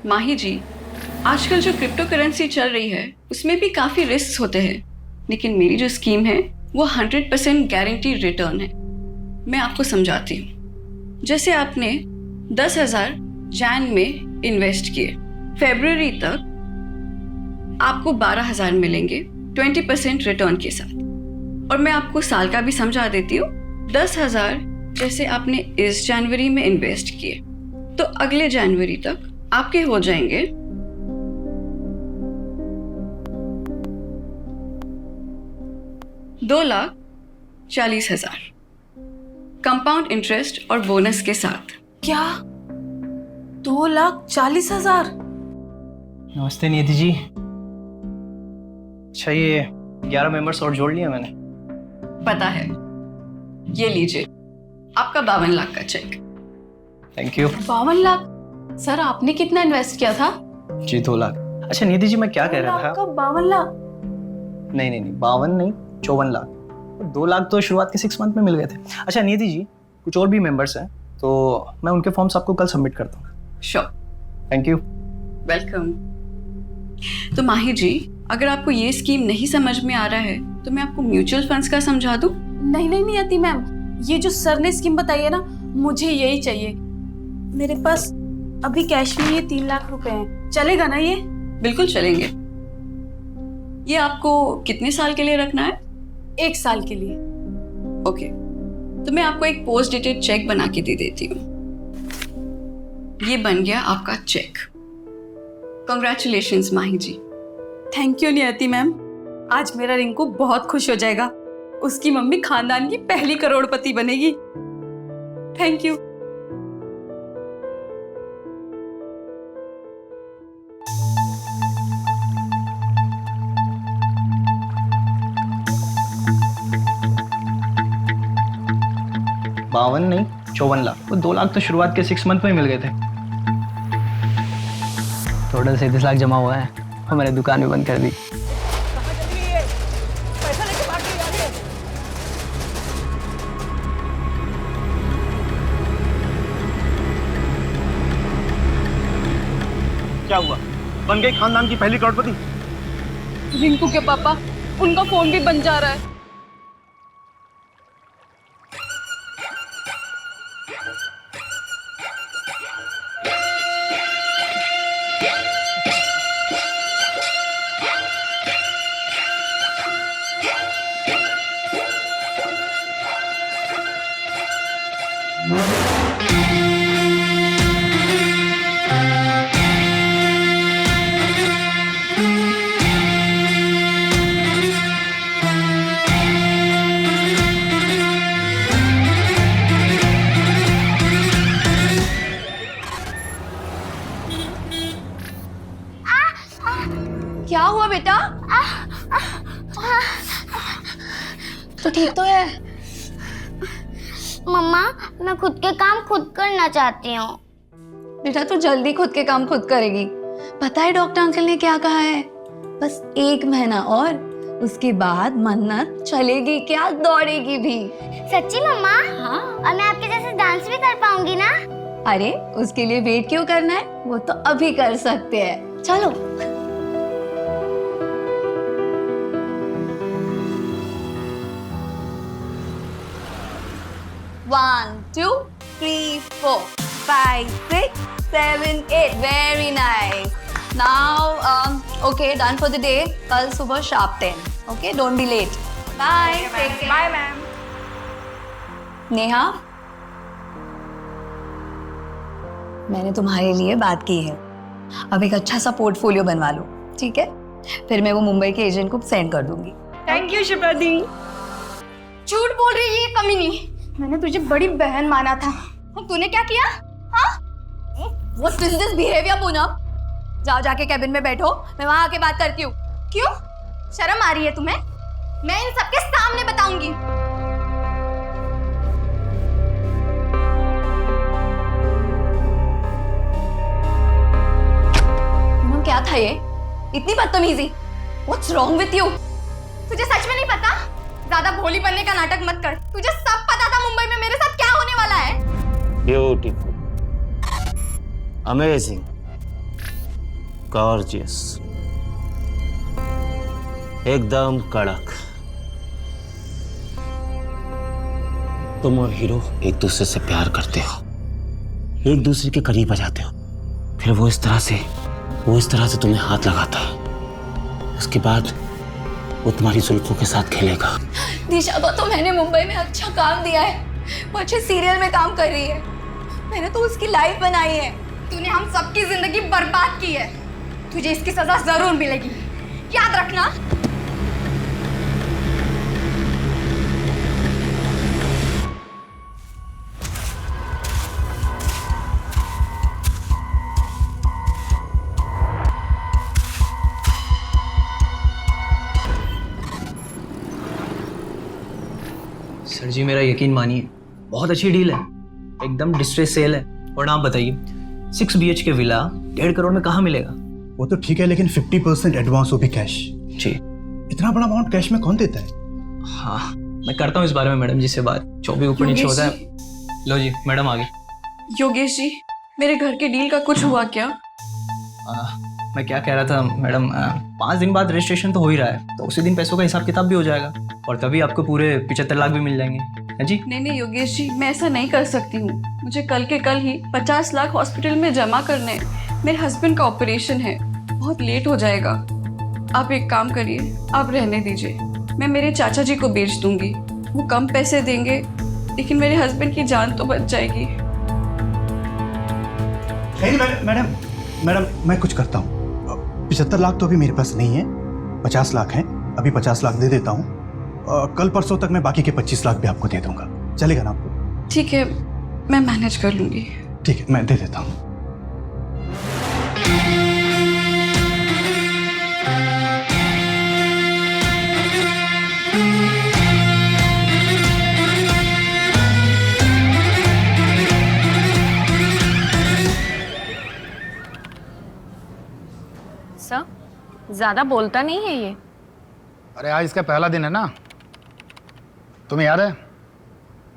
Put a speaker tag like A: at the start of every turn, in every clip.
A: माही जी, आजकल जो crypto currency चल रही है उसमें भी काफ़ी रिस्क होते हैं, लेकिन मेरी जो स्कीम है वो 100% गारंटी रिटर्न है। मैं आपको समझाती हूँ। जैसे आपने 10,000 जैन में इन्वेस्ट किए, फरवरी तक आपको 12,000 मिलेंगे 20% रिटर्न के साथ। और मैं आपको साल का भी समझा देती हूँ। 10,000 जैसे आपने इस जनवरी में इन्वेस्ट किए तो अगले जनवरी तक आपके हो जाएंगे 2,40,000 कंपाउंड इंटरेस्ट और बोनस के साथ।
B: क्या 2,40,000?
C: नमस्ते नियति जी। अच्छा, ये 11 मेंबर्स और जोड़ लिया मैंने।
A: पता है। ये लीजिए आपका 52 लाख का cheque.
C: Thank you.
B: 52 lakh? Sir आपने कितना इन्वेस्ट किया था?
C: जी 2 लाख। अच्छा नियति जी, मैं क्या कह रहा था?
B: आपका 52 लाख?
C: नहीं नहीं नहीं, 52 नहीं, 54 लाख। 2 लाख तो शुरुआत के 6 मंथ में मिल गए थे। अच्छा नियति जी, कुछ और भी मेंबर्स हैं तो मैं उनके फॉर्म्स आपको कल सबमिट करता हूँ।
A: श्योर।
C: Thank you.
A: वेलकम। तो माही जी, अगर आपको ये स्कीम नहीं समझ में आ रहा है तो मैं आपको म्यूचुअल फंड्स का समझा दूं?
B: नहीं नहीं नियति मैम, ये जो सर ने स्कीम बताई है ना, मुझे यही चाहिए। मेरे पास अभी कैश में ये 3 लाख रुपए हैं, चलेगा ना ये?
A: बिल्कुल चलेंगे। ये आपको कितने साल के लिए रखना है?
B: 1 साल के लिए।
A: ओके, तो मैं आपको एक पोस्ट डेटेड चेक बना के दे देती हूँ। ये बन गया आपका cheque. Congratulations Mahi ji.
B: Thank you Niyati ma'am. आज मेरा रिंकू बहुत खुश हो जाएगा। उसकी मम्मी खानदान की पहली करोड़पति बनेगी। Thank you.
C: बावन नहीं, 54 लाख। वो 2 लाख तो शुरुआत के 6 मंथ में ही मिल गए थे। टोटल 37 लाख जमा हुआ है और मैंने दुकान भी बंद कर दी।
D: क्या हुआ? बन गई खानदान की पहली करोड़पति?
B: रिंकू के पापा, उनका फोन भी बन जा रहा है। क्या हुआ बेटा? तो ठीक तो है?
E: मम्मा, मैं खुद के काम खुद करना चाहती हूँ।
F: बेटा तू जल्दी खुद के काम खुद करेगी। पता है डॉक्टर अंकल ने क्या कहा है? बस 1 महीना और, उसके बाद मन्नत चलेगी क्या, दौड़ेगी भी।
E: सच्ची मम्मा?
F: हाँ।
E: और मैं आपके जैसे डांस भी कर पाऊंगी ना?
F: अरे उसके लिए वेट क्यों करना है, वो तो अभी कर सकते हैं। चलो। 1 2 3 4 5 6 7 8 very nice. Now okay, done for the day. कल सुबह sharp 10। Okay, don't be late. Bye.
B: Bye ma'am.
F: Neha, मैंने तुम्हारे लिए बात की है। अब एक अच्छा सा पोर्टफोलियो बनवा लो, ठीक है? फिर मैं वो मुंबई के एजेंट को सेंड कर दूंगी।
B: थैंक यू शिप्रा दी। झूठ बोल रही है ये कमीनी। मैंने तुझे बड़ी बहन माना था और तूने क्या किया? हाँ?
F: What is this behavior, Poonam? जाओ जाके कैबिन में बैठो, मैं वहां आके बात करती हूँ।
B: क्यों? शर्म आ रही है तुम्हें? मैं इन सबके सामने बताऊंगी।
F: पूनम क्या था ये? इतनी बदतमीजी? What's wrong with you?
B: तुझे सच में नहीं पता? ज्यादा भोली बनने का नाटक मत कर। तुझे सब पता था मुंबई में मेरे साथ क्या होने वाला है।
D: Beautiful, amazing.
G: गॉर्जियस, एकदम कड़क। तुम और हीरो एक दूसरे से प्यार करते हो, एक दूसरे के करीब आ जाते हो, फिर वो इस तरह से तुम्हें हाथ लगाता है। उसके बाद वो तुम्हारी जुल्फों के साथ खेलेगा।
F: दिशा को तो मैंने मुंबई में अच्छा काम दिया है, वो अच्छे सीरियल में काम कर रही है, मैंने तो उसकी लाइफ बनाई है। तूने हम सबकी जिंदगी बर्बाद की है, तुझे इसकी सजा जरूर मिलेगी, याद रखना।
C: सर जी मेरा यकीन मानिए, बहुत अच्छी डील है, एकदम डिस्ट्रेस सेल है। और आप बताइए 6 BHK विला 1.5 करोड़ में कहाँ मिलेगा?
H: वो तो ठीक है, लेकिन 50% एडवांस, वो भी कैश।
C: जी।
H: इतना बड़ा अमाउंट कैश में कौन देता है?
C: हाँ, मैं करता हूँ इस बारे में मैडम जी से बात, जो भी ऊपर नीचे होता है। लो जी, मैडम आ गई।
A: योगेश जी, मेरे घर के डील का कुछ हुआ क्या?
C: मैं क्या कह रहा था मैडम, 5 दिन बाद रजिस्ट्रेशन तो हो ही रहा है, तो उसी दिन पैसों का हिसाब किताब भी हो जाएगा और तभी आपको पूरे 75 लाख भी मिल जाएंगे। है जी?
A: नहीं योगेश जी, मैं ऐसा नहीं कर सकती हूँ। मुझे कल के कल ही 50 लाख हॉस्पिटल में जमा करने हैं। मेरे हस्बैंड का ऑपरेशन है, बहुत लेट हो जाएगा। आप एक काम करिए, आप रहने दीजिए, मैं मेरे चाचा जी को बेच दूंगी। वो कम पैसे देंगे, लेकिन मेरे हस्बैंड की जान तो बच जाएगी।
H: नहीं मैडम, मैं कुछ करता हूँ। 75 लाख तो अभी मेरे पास नहीं है, 50 लाख हैं, अभी 50 लाख दे देता हूँ। कल परसों तक मैं बाकी के 25 लाख भी आपको दे दूंगा, चलेगा ना आपको?
A: ठीक है, मैं मैनेज कर लूंगी।
H: ठीक है, मैं दे देता हूँ।
I: सर, ज्यादा बोलता नहीं है ये।
J: अरे आज इसका पहला दिन है ना, तुम्हें याद है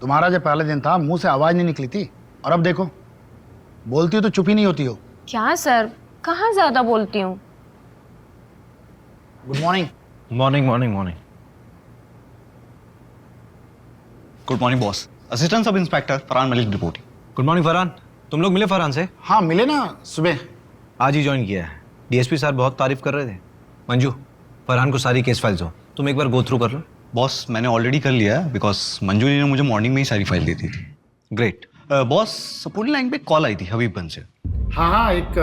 J: तुम्हारा जब पहले दिन था मुंह से आवाज नहीं निकली थी, और अब देखो बोलती हो तो चुप ही नहीं होती हो।
I: क्या सर, कहाँ ज्यादा बोलती हूँ।
J: Good morning.
D: Morning morning morning. Good morning boss. Assistant sub inspector Farhan Malik reporting.
K: Good morning Farhan, तुम लोग मिले फरहान से?
J: हाँ मिले ना, सुबह
K: आज ही ज्वाइन किया है। डीएसपी सर बहुत तारीफ कर रहे थे। मंजू, फरहान को सारी केस फाइल्स हो, तुम एक बार गो थ्रू कर लो।
D: बॉस मैंने ऑलरेडी कर लिया है, बिकॉज मंजू ने मुझे मॉर्निंग में ही सारी फाइल दी थी।
K: ग्रेट।
D: बॉस सपोर्टिंग लाइन पे कॉल आई थी हबीबगंज से।
J: हाँ एक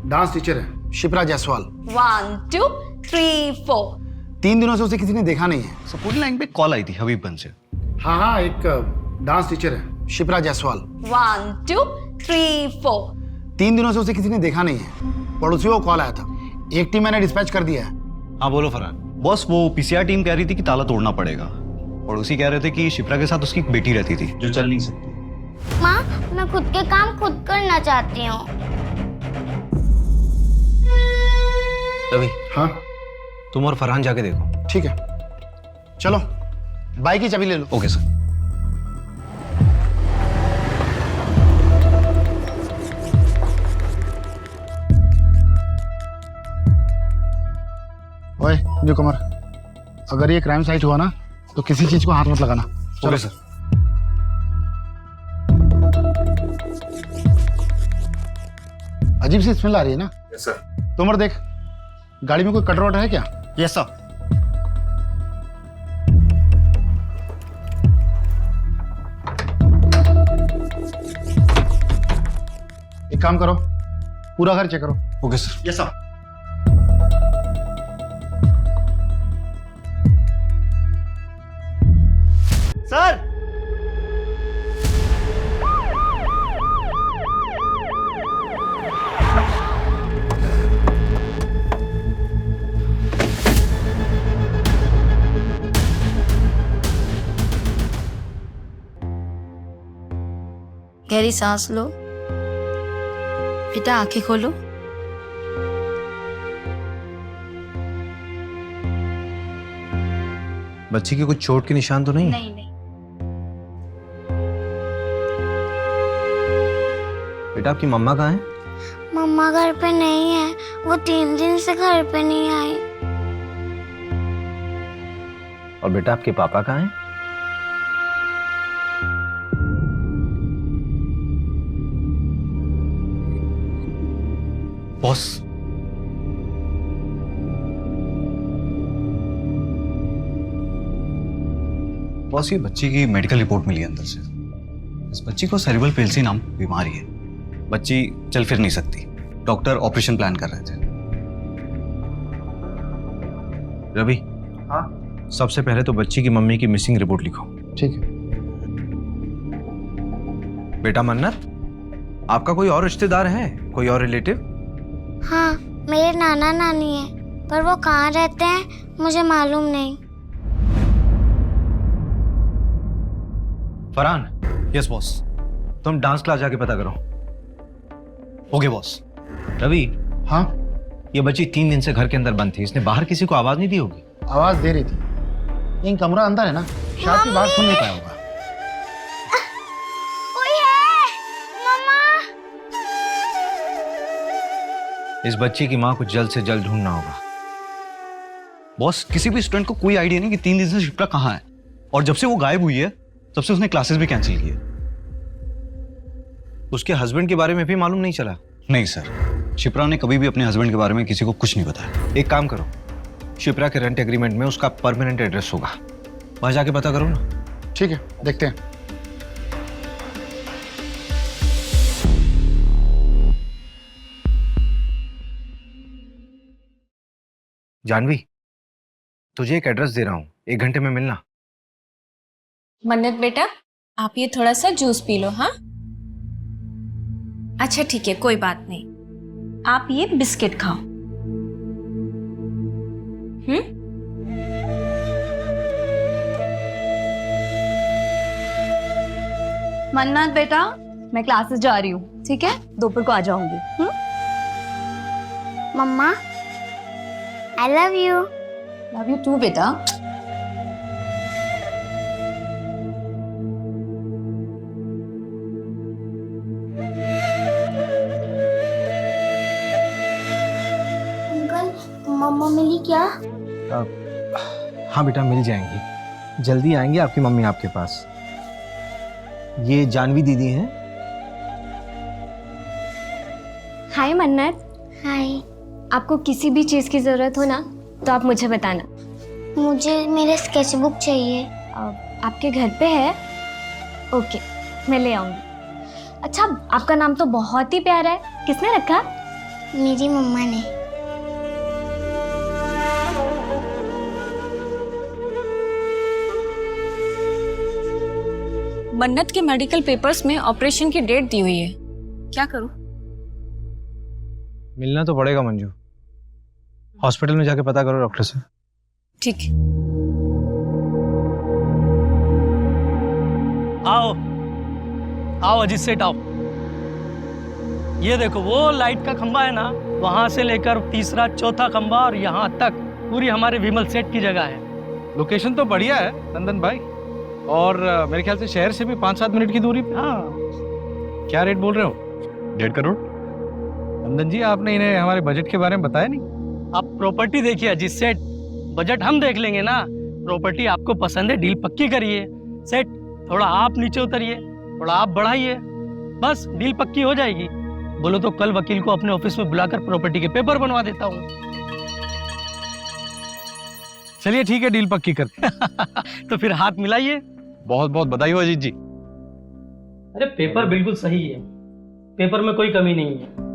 J: डांस टीचर है शिप्रा जायसवाल।
F: 1 2 3 4।
J: 3 दिनों से उसे किसी ने देखा नहीं है।
D: सपोर्टिंग लाइन पे कॉल आई थी हबीबगंज से।
J: हाँ एक डांस टीचर है शिप्रा जायसवाल।
F: 1 2 3 4।
J: 3 दिनों से उसे किसी ने देखा नहीं है, पड़ोसियों को कॉल आया था, एक टीम मैंने डिस्पैच कर दिया है।
K: हाँ बोलो फरहान।
D: बॉस वो पीसीआर टीम कह रही थी कि ताला तोड़ना पड़ेगा, और उसी कह रहे थे कि शिप्रा के साथ उसकी एक बेटी रहती थी जो चल नहीं सकती।
E: माँ, मैं खुद के काम खुद करना चाहती हूँ।
K: रवि,
J: हाँ
K: तुम और फरहान जाके देखो।
J: ठीक है, चलो बाइक की चाबी ले लो।
K: Okay sir.
J: ओए न्यूकमर, अगर ये क्राइम साइट हुआ ना तो किसी चीज को हाथ मत लगाना।
K: Okay sir.
J: अजीब सी स्मेल आ रही है ना?
D: Yes sir.
J: तोमर देख, गाड़ी में कोई कटर वटर है क्या?
D: Yes sir.
J: एक काम करो, पूरा घर चेक करो।
K: Okay sir.
D: Yes sir. Sir
L: गहरी सांस लो, बेटा आंखें खोलो।
K: बच्ची की कुछ चोट के निशान तो नहीं?
L: नहीं।
K: बेटा आपकी मम्मा कहाँ है?
E: मम्मा घर पे नहीं है, वो 3 दिन से घर पे नहीं आई।
K: और बेटा आपके पापा कहाँ हैं?
D: बॉस, बॉस ये बच्ची की मेडिकल रिपोर्ट मिली है अंदर से। इस बच्ची को सेरिब्रल पेल्सी नाम बीमारी है। बच्ची चल फिर नहीं सकती। डॉक्टर ऑपरेशन प्लान कर रहे थे। रवि,
C: हाँ
K: सबसे पहले तो बच्ची की मम्मी की मिसिंग रिपोर्ट लिखो।
C: ठीक है।
K: बेटा मन्नत, आपका कोई और रिश्तेदार है, कोई और रिलेटिव?
E: हाँ, मेरे नाना नानी है, पर वो कहाँ रहते हैं मुझे मालूम नहीं।
K: फरहान।
D: Yes boss.
K: तुम डांस क्लास जाके पता करो।
D: Okay boss.
K: रवि,
J: हाँ,
K: ये बच्ची 3 दिन से घर के अंदर बंद थी। इसने बाहर किसी को आवाज नहीं दी होगी?
J: आवाज दे रही थी। इन कमरा अंदर है ना, शायद की बात सुन नहीं पाया होगा।
E: कोई है? मम्मा।
K: इस बच्ची की माँ को जल्द से जल्द ढूंढना होगा।
D: बॉस, किसी भी स्टूडेंट को कोई आइडिया नहीं कि 3 दिन से शिप्रा कहाँ है। और जब से वो गायब हुई है तब से उसने क्लासेस भी कैंसिल की है।
K: उसके हस्बैंड के बारे में भी मालूम नहीं चला?
D: नहीं सर, शिप्रा ने कभी भी अपने हस्बैंड के बारे में किसी को कुछ नहीं बताया।
K: एक काम करो, शिप्रा के रेंट एग्रीमेंट में उसका परमानेंट एड्रेस होगा, वहां जाके पता करो ना।
J: ठीक है, देखते हैं।
K: जानवी, तुझे एक एड्रेस दे रहा हूं, 1 घंटे में मिलना।
I: मन्नत बेटा, आप ये थोड़ा सा जूस पी लो। हाँ, अच्छा ठीक है, कोई बात नहीं। आप ये बिस्किट खाओ।
F: मन्नत बेटा, मैं क्लासेस जा रही हूँ, ठीक है? दोपहर को आ जाऊंगी।
E: Mama, I love you.
F: Love you too बेटा।
E: अंकल, मम्मा मिली क्या?
K: हाँ बेटा, मिल जाएंगी, जल्दी आएंगे आपकी मम्मी आपके पास। ये जानवी दीदी हैं।
M: हाय मन्नत।
E: हाय।
M: आपको किसी भी चीज़ की ज़रूरत हो ना तो आप मुझे बताना।
E: मुझे मेरे स्केचबुक चाहिए।
M: आपके घर पे है? ओके, मैं ले आऊँगी। अच्छा, आपका नाम तो बहुत ही प्यारा है, किसने रखा?
E: मेरी मम्मा ने।
I: मन्नत के मेडिकल पेपर्स में ऑपरेशन की डेट दी हुई है, क्या करूं?
K: मिलना तो पड़ेगा मंजू, हॉस्पिटल में जाके पता करो डॉक्टर से।
I: ठीक है।
N: आओ आओ अजीत सेठ आओ। ये देखो वो लाइट का खंबा है ना, वहां से लेकर तीसरा चौथा खंबा और यहाँ तक पूरी हमारे विमल सेठ की जगह है।
O: लोकेशन तो बढ़िया है नंदन भाई, और मेरे ख्याल से शहर से भी 5-7 मिनट की दूरी पे।
N: हाँ,
O: क्या रेट बोल रहे हो?
D: 1.5 करोड़।
O: नंदन जी, आपने इन्हें हमारे बजट के बारे में बताया नहीं?
N: आप प्रॉपर्टी देखिए अजीत सेठ, बजट हम देख लेंगे ना। प्रॉपर्टी आपको पसंद है, डील पक्की करिए। सेठ, थोड़ा आप नीचे उतरिए, थोड़ा आप बढ़ाइए, बस डील पक्की हो जाएगी। बोलो तो कल वकील को अपने ऑफिस में बुलाकर प्रॉपर्टी के पेपर बनवा देता हूँ।
O: चलिए ठीक है, डील पक्की करते हैं।
N: तो फिर हाथ मिलाइए।
O: बहुत बहुत बधाई हो अजीत जी।
N: अरे पेपर बिल्कुल सही है, पेपर में कोई कमी नहीं है।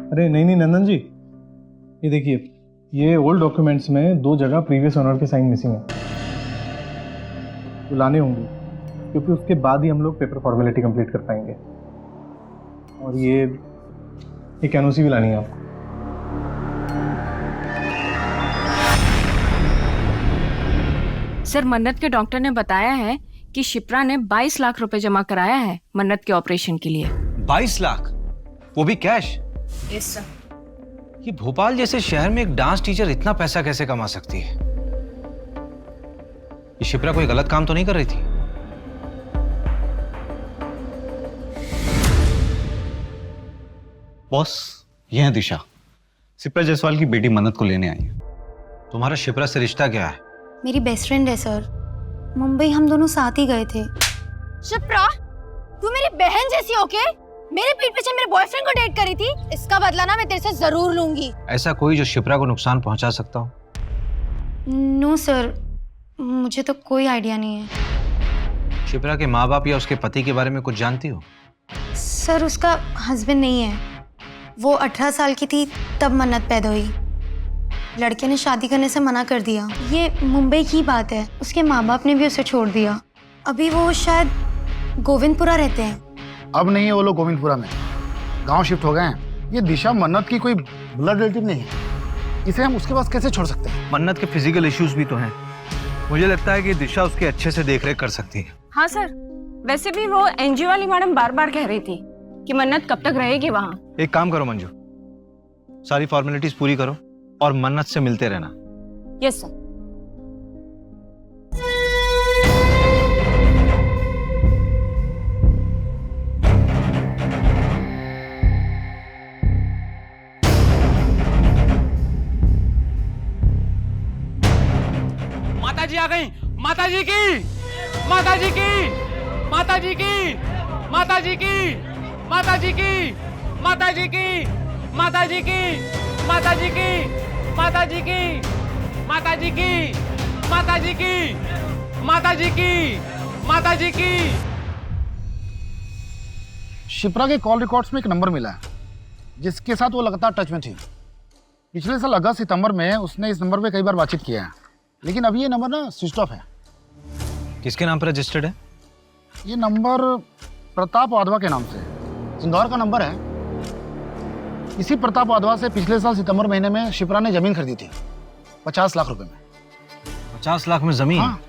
P: अरे नहीं नंदन जी, ये देखिए, ये ओल्ड डॉक्यूमेंट्स में 2 जगह प्रीवियस ओनर के साइन मिसिंग है, तो लाने होंगे, क्योंकि उसके बाद ही हम लोग पेपर फॉर्मेलिटी कंप्लीट कर पाएंगे। और ये एक एनओसी भी लानी है आपको।
I: सर, मन्नत के डॉक्टर ने बताया है कि शिप्रा ने 22 लाख रुपए जमा कराया है मन्नत के ऑपरेशन के लिए।
K: 22 लाख, वो भी कैश?
I: Yes sir.
K: ये भोपाल जैसे शहर में एक डांस टीचर इतना पैसा कैसे कमा सकती है? ये शिप्रा कोई गलत काम तो नहीं कर रही थी?
D: बॉस, ये है दिशा, शिप्रा जायसवाल की बेटी मन्नत को लेने आई है। तुम्हारा शिप्रा से रिश्ता क्या है?
L: मेरी बेस्ट फ्रेंड है सर। मुंबई हम दोनों साथ ही गए थे।
M: शिप्रा, तू मेरी बहन जैसी होके मेरे पीठ पीछे मेरे बॉयफ्रेंड को डेट करी थी। इसका बदला ना मैं तेरे से जरूर लूंगी।
K: ऐसा कोई जो शिप्रा को नुकसान पहुंचा सकता हो?
L: नो सर, मुझे तो कोई आइडिया नहीं है।
K: शिप्रा के माँ बाप या उसके पति के बारे में कुछ जानती हो?
L: सर उसका हस्बैंड नहीं है। वो 18 साल की थी तब मन्नत पैदा हुई। लड़के ने शादी करने से मना कर दिया। ये मुंबई की बात है। उसके माँ बाप ने भी उसे छोड़ दिया। अभी वो शायद गोविंदपुरा रहते हैं।
J: अब नहीं है वो लोग गोविंदपुरा में, गांव शिफ्ट हो गए हैं। ये दिशा मन्नत की कोई ब्लड रिलेटिव नहीं है, इसे हम उसके पास कैसे छोड़ सकते हैं?
K: मन्नत के फिजिकल इश्यूज भी तो हैं। मुझे लगता है कि दिशा उसके अच्छे से देखरेख कर सकती है।
I: हाँ सर, वैसे भी वो एनजीओ वाली मैडम बार बार कह रही थी कि मन्नत कब तक रहेगी वहाँ।
K: एक काम करो मंजू, सारी फॉर्मेलिटीज पूरी करो और मन्नत से मिलते रहना।
I: Yes sir.
N: माता जी आ गई। माता जी की, माता जी की, माता जी की, माता जी की, माता जी की, माता जी की, माता जी की, माता जी की, माता जी की, माता जी की, माता जी की, माता जी की, माता जी की।
J: शिप्रा के कॉल रिकॉर्ड्स में एक नंबर मिला है जिसके साथ वो लगातार टच में थी। पिछले साल अगस्त सितंबर में उसने इस नंबर पे कई बार बातचीत किया है, लेकिन अभी ये नंबर ना स्विच ऑफ है।
K: किसके नाम पर रजिस्टर्ड है?
J: ये नंबर प्रताप वाधवा के नाम से, इंदौर का नंबर है। इसी प्रताप वाधवा से पिछले साल सितंबर महीने में शिप्रा ने जमीन खरीदी थी 50 लाख रुपए में।
K: 50 लाख में जमीन?
J: हाँ।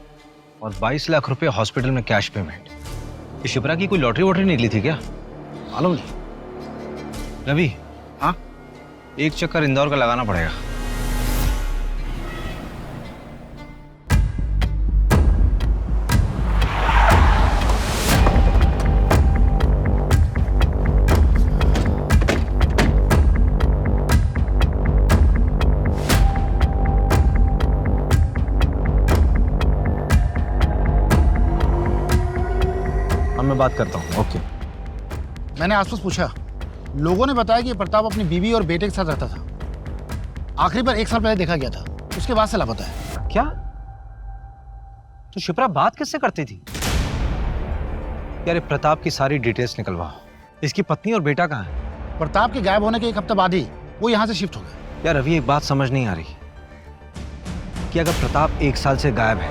K: और 22 लाख रुपए हॉस्पिटल में कैश पेमेंट। ये शिप्रा की कोई लॉटरी वॉटरी निकली थी क्या?
J: मालूम नहीं।
K: रवि,
J: हाँ,
K: एक चक्कर इंदौर का लगाना पड़ेगा। मैं बात करता हूँ। ओके।
J: मैंने आसपास पूछा, लोगों ने बताया कि प्रताप अपनी बीवी और बेटे के साथ रहता था। आखिरी बार 1 साल पहले देखा गया था, उसके बाद से लापता है।
K: क्या? तो शिप्रा बात किससे करती थी? यार प्रताप की सारी डिटेल्स निकलवाओ। इसकी पत्नी और बेटा कहाँ है?
J: प्रताप के गायब होने के 1 हफ्ते बाद ही वो यहाँ से शिफ्ट हो गए।
K: यार अभी एक बात समझ नहीं आ रही कि अगर प्रताप 1 साल से गायब है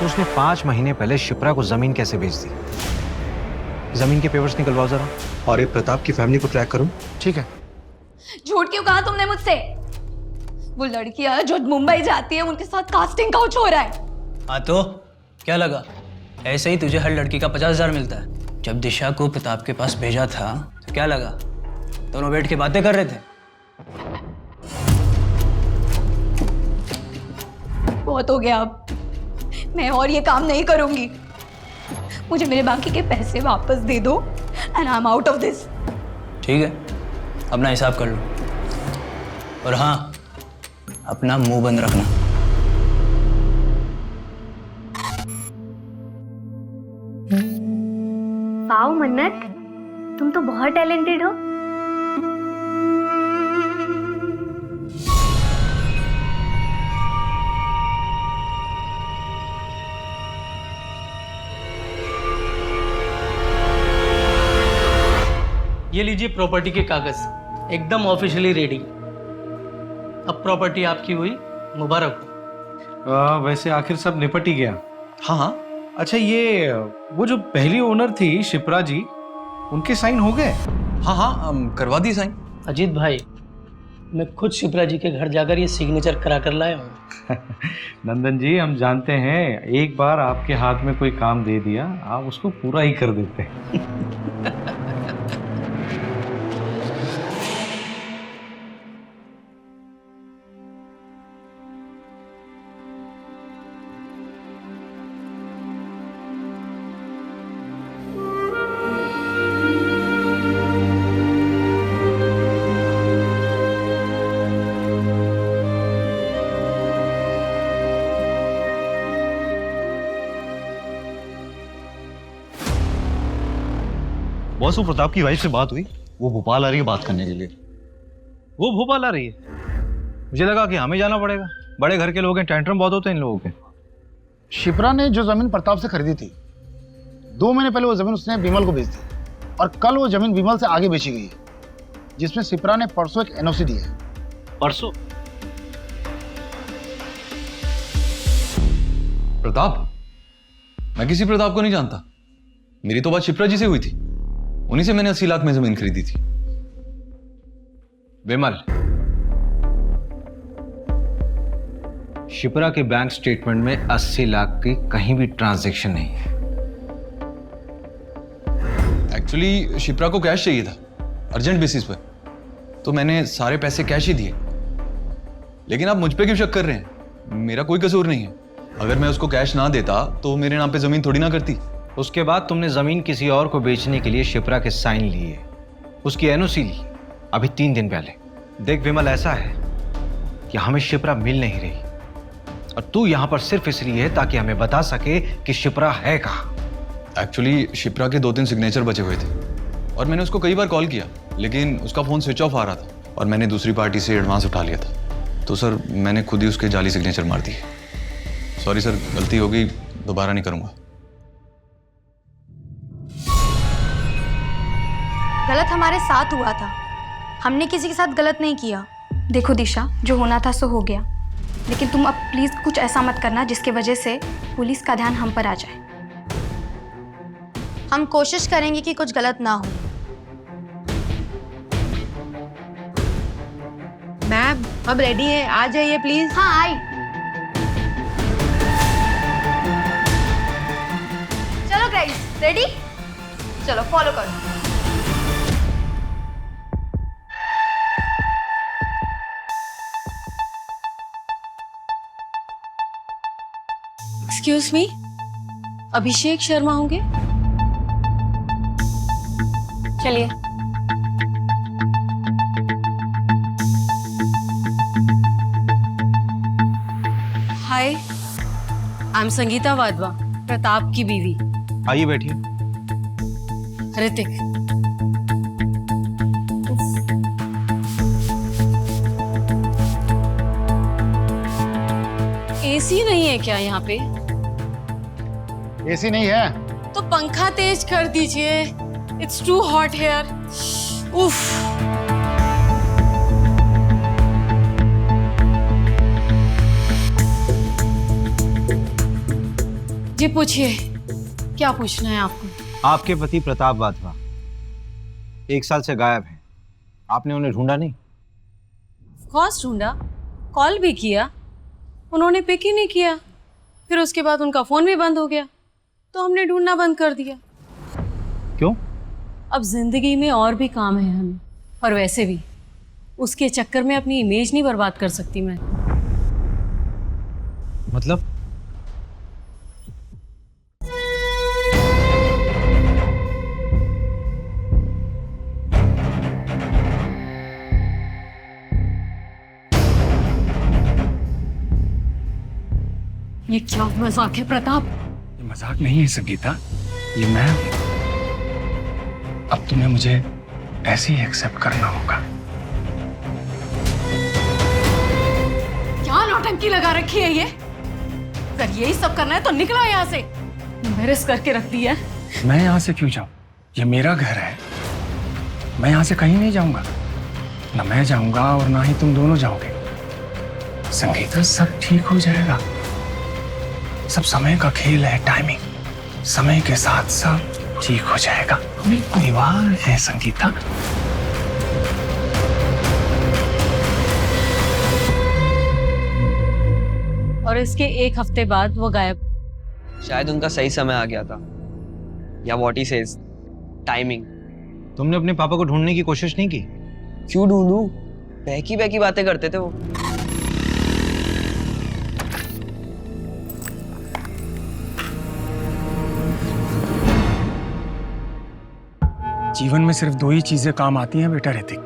K: तो उसने 5 महीने पहले शिप्रा को जमीन कैसे बेच दी? जमीन के पेपर्स निकलवाओ जरा, और ये प्रताप की फैमिली को ट्रैक करो।
J: ठीक है।
F: झूठ क्यों कहा तुमने मुझसे? वो लड़कियां जो मुंबई जाती है उनके साथ कास्टिंग काउच हो रहा है।
Q: हाँ तो क्या लगा? ऐसे ही तुझे हर लड़की का 50,000 मिलता है। जब दिशा को प्रताप के पास भेजा था तो क्या लगा? दोनों बैठ के बातें कर रहे थे।
F: बहुत हो गया, अब मैं और ये काम नहीं करूंगी। मुझे मेरे बाकी के पैसे वापस दे दो and I am out of this.
Q: ठीक है, अपना हिसाब कर लो, और हाँ, अपना मुंह बंद रखना।
M: वाओ मन्नत, तुम तो बहुत टैलेंटेड हो।
N: ये लीजिए प्रॉपर्टी के कागज, एकदम ऑफिशियली रेडी। अब प्रॉपर्टी आपकी हुई, मुबारक हो।
P: वैसे आखिर सब निपट ही गया।
D: हाँ हाँ।
P: अच्छा, ये वो जो पहली ओनर थी शिप्रा जी, उनके साइन हो गए?
D: हाँ हाँ, करवा दी साइन।
N: अजीत भाई, मैं खुद शिप्रा जी के घर जाकर ये सिग्नेचर करा कर लाया हूँ।
P: नंदन जी, हम जानते हैं एक बार आपके हाथ में कोई काम दे दिया आप उसको पूरा ही कर देते हैं।
D: बॉस वो प्रताप की वाइफ से बात हुई, वो भोपाल आ रही है बात करने के लिए।
K: वो भोपाल आ रही है? मुझे लगा कि हमें जाना पड़ेगा, बड़े घर के लोग हैं, टेंट्रम बहुत होते हैं इन लोगों के।
J: शिप्रा ने जो जमीन प्रताप से खरीदी थी, 2 महीने पहले वो जमीन उसने विमल को बेच दी और कल वो जमीन विमल से आगे बेची गई है, जिसमें शिप्रा ने परसों एक एनओसी दी है।
K: परसों?
R: प्रताप? मैं किसी प्रताप को नहीं जानता। मेरी तो बात शिप्रा जी से हुई थी, उन्हीं से मैंने 80 लाख में जमीन खरीदी थी।
K: विमल, शिप्रा के बैंक स्टेटमेंट में 80 लाख की कहीं भी ट्रांजैक्शन नहीं है।
R: एक्चुअली शिप्रा को कैश चाहिए था अर्जेंट बेसिस पर, तो मैंने सारे पैसे कैश ही दिए। लेकिन आप मुझ पे क्यों शक कर रहे हैं? मेरा कोई कसूर नहीं है। अगर मैं उसको कैश ना देता तो मेरे नाम पे जमीन थोड़ी ना करती।
K: उसके बाद तुमने जमीन किसी और को बेचने के लिए शिप्रा के साइन लिए, उसकी एनओसी ली अभी 3 दिन पहले। देख विमल, ऐसा है कि हमें शिप्रा मिल नहीं रही और तू यहां पर सिर्फ इसलिए है ताकि हमें बता सके कि शिप्रा है कहां।
R: एक्चुअली शिप्रा के 2-3 सिग्नेचर बचे हुए थे और मैंने उसको कई बार कॉल किया, लेकिन उसका फोन स्विच ऑफ आ रहा था और मैंने दूसरी पार्टी से एडवांस उठा लिया था। तो सर मैंने खुद ही उसके जाली सिग्नेचर मार दिए। सॉरी सर, गलती हो गई, दोबारा नहीं करूंगा।
L: गलत हमारे साथ हुआ था, हमने किसी के साथ गलत नहीं किया। देखो दिशा, जो होना था सो हो गया, लेकिन तुम अब प्लीज कुछ ऐसा मत करना जिसकी वजह से पुलिस का ध्यान हम पर आ जाए। हम कोशिश करेंगे कि कुछ गलत ना हो।
S: मैम अब रेडी है, आ जाइए प्लीज।
L: हाँ आई। चलो गाइस, रेडी? चलो फॉलो करो।
I: एक्सक्यूज मी, अभिषेक शर्मा होंगे? चलिए। हाय, आई एम संगीता वाधवा, प्रताप की बीवी।
K: आइए बैठिए।
I: ऋतिक। एसी नहीं है क्या यहाँ पे?
J: एसी नहीं है
I: तो पंखा तेज कर दीजिए। It's too hot here. उफ। जी पूछिए, क्या पूछना है आपको?
K: आपके पति प्रताप वाधवा 1 साल से गायब हैं। आपने उन्हें ढूंढा नहीं?
I: कॉस ढूंढा, कॉल भी किया, उन्होंने पिक ही नहीं किया। फिर उसके बाद उनका फोन भी बंद हो गया, तो हमने ढूंढना बंद कर दिया।
K: क्यों?
I: अब जिंदगी में और भी काम है हमें, और वैसे भी उसके चक्कर में अपनी इमेज नहीं बर्बाद कर सकती मैं।
K: मतलब?
I: ये क्या मजाक है प्रताप?
T: ये मजाक नहीं है संगीता, ये मैं। अब तुम्हें मुझे ऐसे ही एक्सेप्ट करना होगा।
I: क्या नौटंकी लगा रखी है ये? अगर यही सब करना है तो निकला यहाँ से। एम्बैरेस करके रख दिया।
T: मैं यहाँ से क्यों जाऊं? ये मेरा घर है, मैं यहाँ से कहीं नहीं जाऊंगा। ना मैं जाऊंगा और ना ही तुम दोनों जाओगे। संगीता, सब ठीक हो जाएगा। सब समय का खेल है, टाइमिंग। समय के साथ सब ठीक हो जाएगा। हमें परिवार है संगीता।
I: और इसके 1 हफ्ते बाद वो गायब।
U: शायद उनका सही समय आ गया था, या व्हाट ही सेज, टाइमिंग।
K: तुमने अपने पापा को ढूंढने की कोशिश नहीं की?
U: क्यों ढूंढूं? बहकी बहकी बातें करते थे वो।
T: जीवन में सिर्फ 2 ही चीजें काम आती हैं बेटा ऋतिक,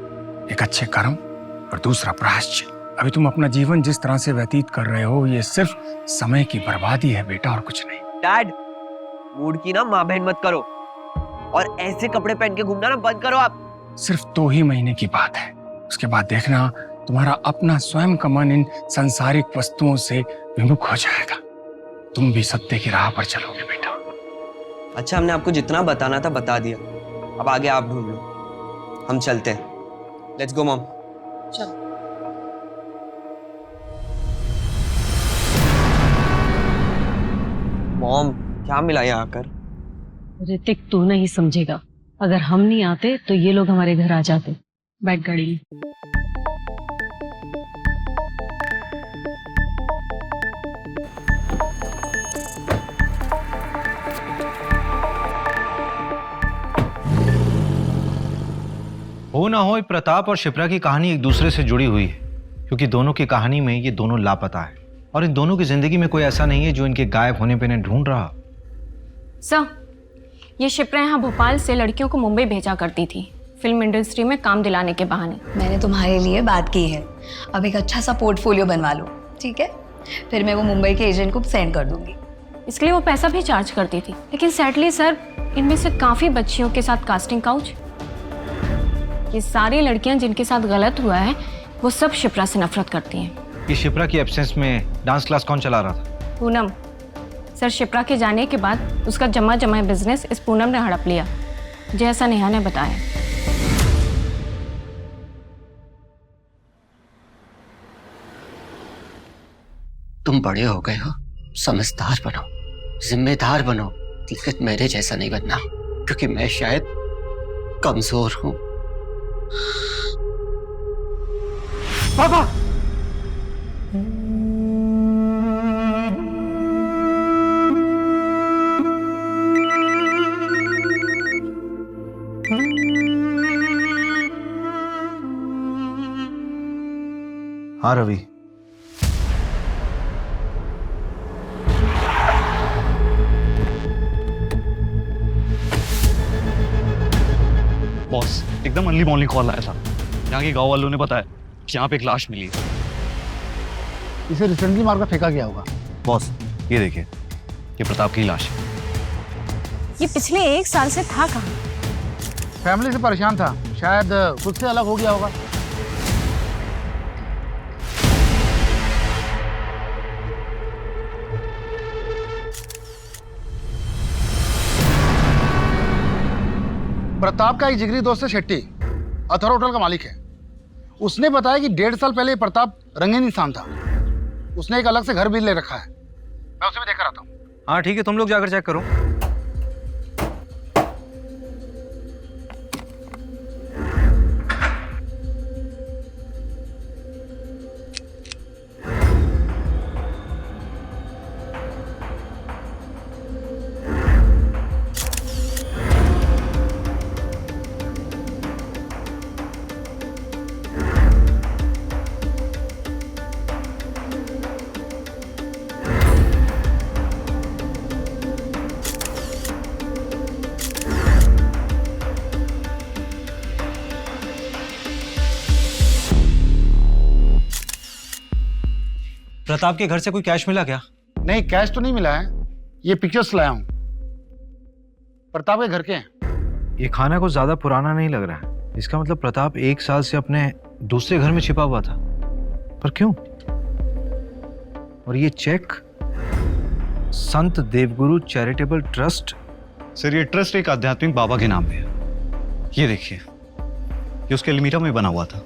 T: एक अच्छे कर्म और दूसरा प्रायश्चित। अभी तुम अपना जीवन जिस तरह से व्यतीत कर रहे हो, ये सिर्फ समय की बर्बादी है बेटा, और कुछ नहीं।
U: डैड, मूड की ना माँ बहन मत करो।
G: और ऐसे कपड़े पहन के घूमना ना बंद करो आप।
T: सिर्फ 2 ही महीने की बात है, उसके बाद देखना तुम्हारा अपना स्वयं का मन इन सांसारिक वस्तुओं से विमुख हो जाएगा। तुम भी सत्य की राह पर चलोगे बेटा।
G: अच्छा, हमने आपको जितना बताना था बता दिया, अब आगे आप ढूंढ लो, हम चलते हैं। Let's go mom.
I: चलो।
G: मॉम, क्या मिला यहाँ आकर?
I: ऋतिक, तू नहीं समझेगा। अगर हम नहीं आते तो ये लोग हमारे घर आ जाते। बैठ गाड़ी में।
K: हो ना हो, प्रताप और शिप्रा की कहानी एक दूसरे से जुड़ी हुई है, क्योंकि दोनों की कहानी में ये दोनों लापता है और इन दोनों की जिंदगी में कोई ऐसा नहीं है जो इनके गायब होने पे इन्हें ढूंढ रहा।
L: सर, ये शिप्रा यहाँ भोपाल से लड़कियों को मुंबई भेजा करती थी, फिल्म इंडस्ट्री में काम दिलाने के बहाने।
F: मैंने तुम्हारे लिए बात की है, अब एक अच्छा सा पोर्टफोलियो बनवा लो, ठीक है? फिर मैं वो मुंबई के एजेंट को सेंड कर दूंगी।
L: इसके लिए वो पैसा भी चार्ज करती थी, लेकिन सैडली सर, इनमें से काफ़ी बच्चियों के साथ कास्टिंग काउच। ये सारी लड़कियां जिनके साथ गलत हुआ है वो सब शिप्रा से नफरत करती हैं।
K: ये शिप्रा की एब्सेंस में डांस क्लास कौन चला रहा था?
L: पूनम। सर, शिप्रा के जाने के बाद उसका जमा बिजनेस इस पूनम ने हड़प लिया, जैसा नेहा ने बताया।
G: तुम बड़े हो गए हो, समझदार बनो, जिम्मेदार बनो, लेकिन मेरे जैसा नहीं बनना, क्योंकि मैं शायद कमजोर हूं।
T: पापा!
K: हाँ रवि,
D: बॉस, एकदम अर्ली मॉर्निंग कॉल आया था। यहाँ के गांव वालों ने बताया कि यहाँ पे एक लाश मिली है।
J: इसे रिसेंटली मार कर फेंका गया होगा।
D: बॉस, ये देखिए, ये प्रताप की लाश है।
I: ये पिछले 1 साल से था कहाँ?
J: फैमिली से परेशान था, शायद खुद से अलग हो गया होगा। प्रताप का एक जिगरी दोस्त है शेट्टी, अथर होटल का मालिक है। उसने बताया कि 1.5 साल पहले प्रताप रंगीन इंसान था। उसने एक अलग से घर भी ले रखा है। मैं उसे भी देख कर आता हूँ।
K: हाँ ठीक है, तुम लोग जाकर चेक करो। प्रताप के घर से कोई कैश मिला क्या?
J: नहीं, कैश तो नहीं मिला है, ये पिक्चर्स लाया हूँ। प्रताप के घर के हैं।
K: ये खाना कुछ ज्यादा पुराना नहीं लग रहा है। इसका मतलब प्रताप 1 साल से अपने दूसरे घर में छिपा हुआ था, पर क्यों? और ये चेक संत देवगुरु चैरिटेबल ट्रस्ट।
D: सर, ये ट्रस्ट एक आध्यात्मिक बाबा के नाम पे है। ये देखिए, ये उसके एल्मीरा में बना हुआ था।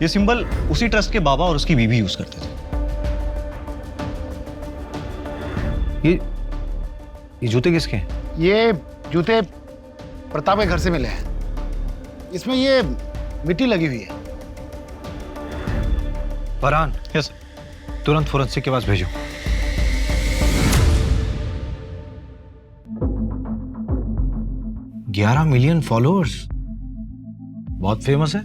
D: ये सिंबल उसी ट्रस्ट के बाबा और उसकी बीवी यूज करते थे।
K: ये जूते किसके हैं?
J: ये जूते प्रताप के घर से मिले हैं। इसमें ये मिट्टी लगी हुई है।
K: फरहान,
D: यस,
K: तुरंत फोरेंसिक के पास भेजो। $11 मिलियन फॉलोअर्स, बहुत फेमस है।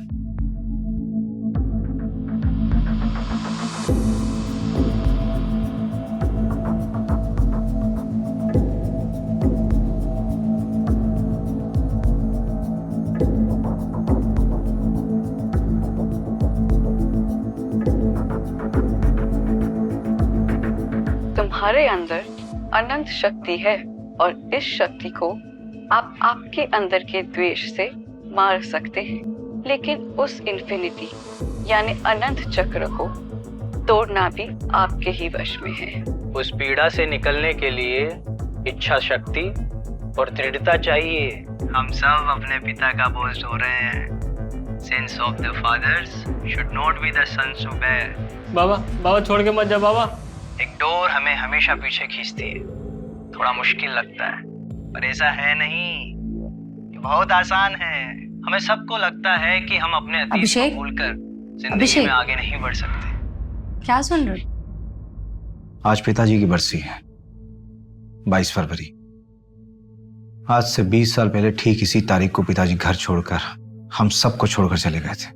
A: तुम्हारे अंदर अनंत शक्ति है और इस शक्ति को आप आपके अंदर के द्वेष से मार सकते हैं, लेकिन उस इन्फिनिटी यानी अनंत चक्र को तोड़ना भी आपके ही वश में है।
Q: उस पीड़ा से निकलने के लिए इच्छा शक्ति और दृढ़ता चाहिए। हम सब अपने पिता का बोझ ढो रहे हैं। Sins of the fathers should not be the sons to bear.
N: बाबा बाबा छोड़ के मत जा बाबा।
Q: एक डोर हमें हमेशा पीछे खींचती है। थोड़ा मुश्किल लगता है, पर ऐसा है नहीं। ये बहुत आसान है। हमें सबको लगता है कि हम अपने अतीत को भूलकर जिंदगी में आगे नहीं बढ़ सकते।
L: क्या सुन रहे?
K: आज पिताजी की बरसी है, 22 फरवरी। आज से 20 साल पहले ठीक इसी तारीख को पिताजी घर छोड़कर हम सबको छोड़कर चले गए थे।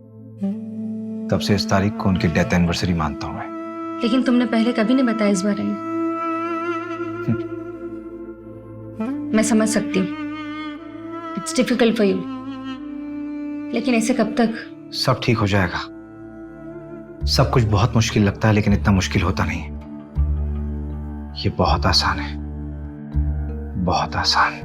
K: तब से इस तारीख को उनकी डेथ एनिवर्सरी मानता हूं मैं।
L: लेकिन तुमने पहले कभी नहीं बताया इस बारे में। मैं समझ सकती हूँ, इट्स डिफिकल्ट फॉर यू, लेकिन ऐसे कब तक?
K: सब ठीक हो जाएगा। सब कुछ बहुत मुश्किल लगता है, लेकिन इतना मुश्किल होता नहीं। ये बहुत आसान है, बहुत आसान।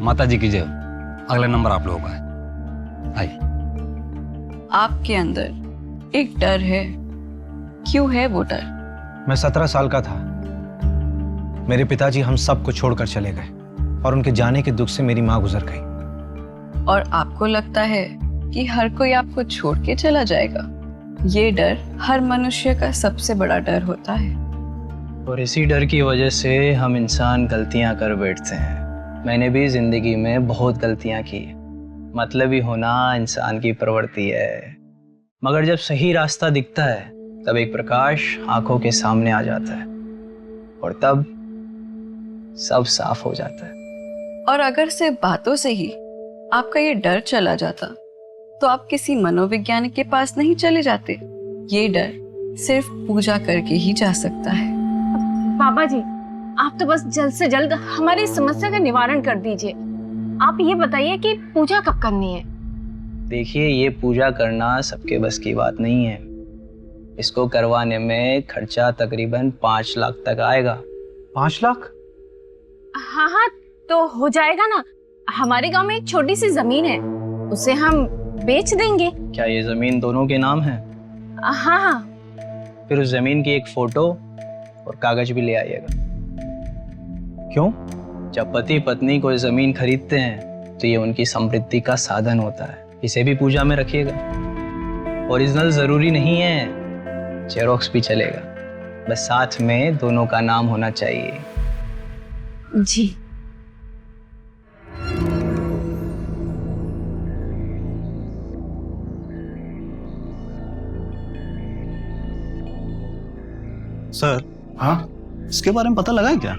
D: माता जी की जय। अगला नंबर आप लोगों का है। आइए।
A: आपके अंदर एक डर है। क्यों है वो डर?
K: मैं 17 साल का था। मेरे पिताजी हम सबको छोड़कर चले गए और उनके जाने के दुख से मेरी माँ गुजर गई।
A: और आपको लगता है कि हर कोई आपको छोड़ के चला जाएगा। ये डर हर मनुष्य का सबसे बड़ा डर होता है।
Q: और इसी डर की वजह से हम इंसान गलतियां कर बैठते हैं। मैंने भी जिंदगी में बहुत गलतियां की। मतलबी होना इंसान की प्रवृत्ति है। मगर जब सही रास्ता दिखता है तब एक प्रकाश आंखों के सामने आ जाता है और तब सब साफ हो जाता है।
A: और अगर सिर्फ बातों से ही आपका ये डर चला जाता तो आप किसी मनोवैज्ञानिक के पास नहीं चले जाते। ये डर सिर्फ पूजा करके ही जा सकता है।
I: बाबा जी, आप तो बस जल्द से जल्द हमारी समस्या का निवारण कर दीजिए। आप ये बताइए कि पूजा कब करनी है?
Q: देखिए, ये पूजा करना सबके बस की बात नहीं है। इसको करवाने में खर्चा तकरीबन 5 लाख तक आएगा।
K: 5 लाख?
I: हाँ हाँ, तो हो जाएगा ना। हमारे गांव में एक छोटी सी जमीन है, उसे हम बेच देंगे।
Q: क्या ये जमीन दोनों के नाम है?
I: हाँ हाँ।
Q: फिर उस जमीन की एक फोटो और कागज भी ले आइएगा।
K: क्यों?
Q: जब पति पत्नी कोई जमीन खरीदते हैं तो ये उनकी समृद्धि का साधन होता है। इसे भी पूजा में रखिएगा। ओरिजिनल जरूरी नहीं है, जेरोक्स भी चलेगा। बस साथ में दोनों का नाम होना चाहिए।
I: जी।
C: सर। हाँ, इसके बारे में पता लगा है क्या?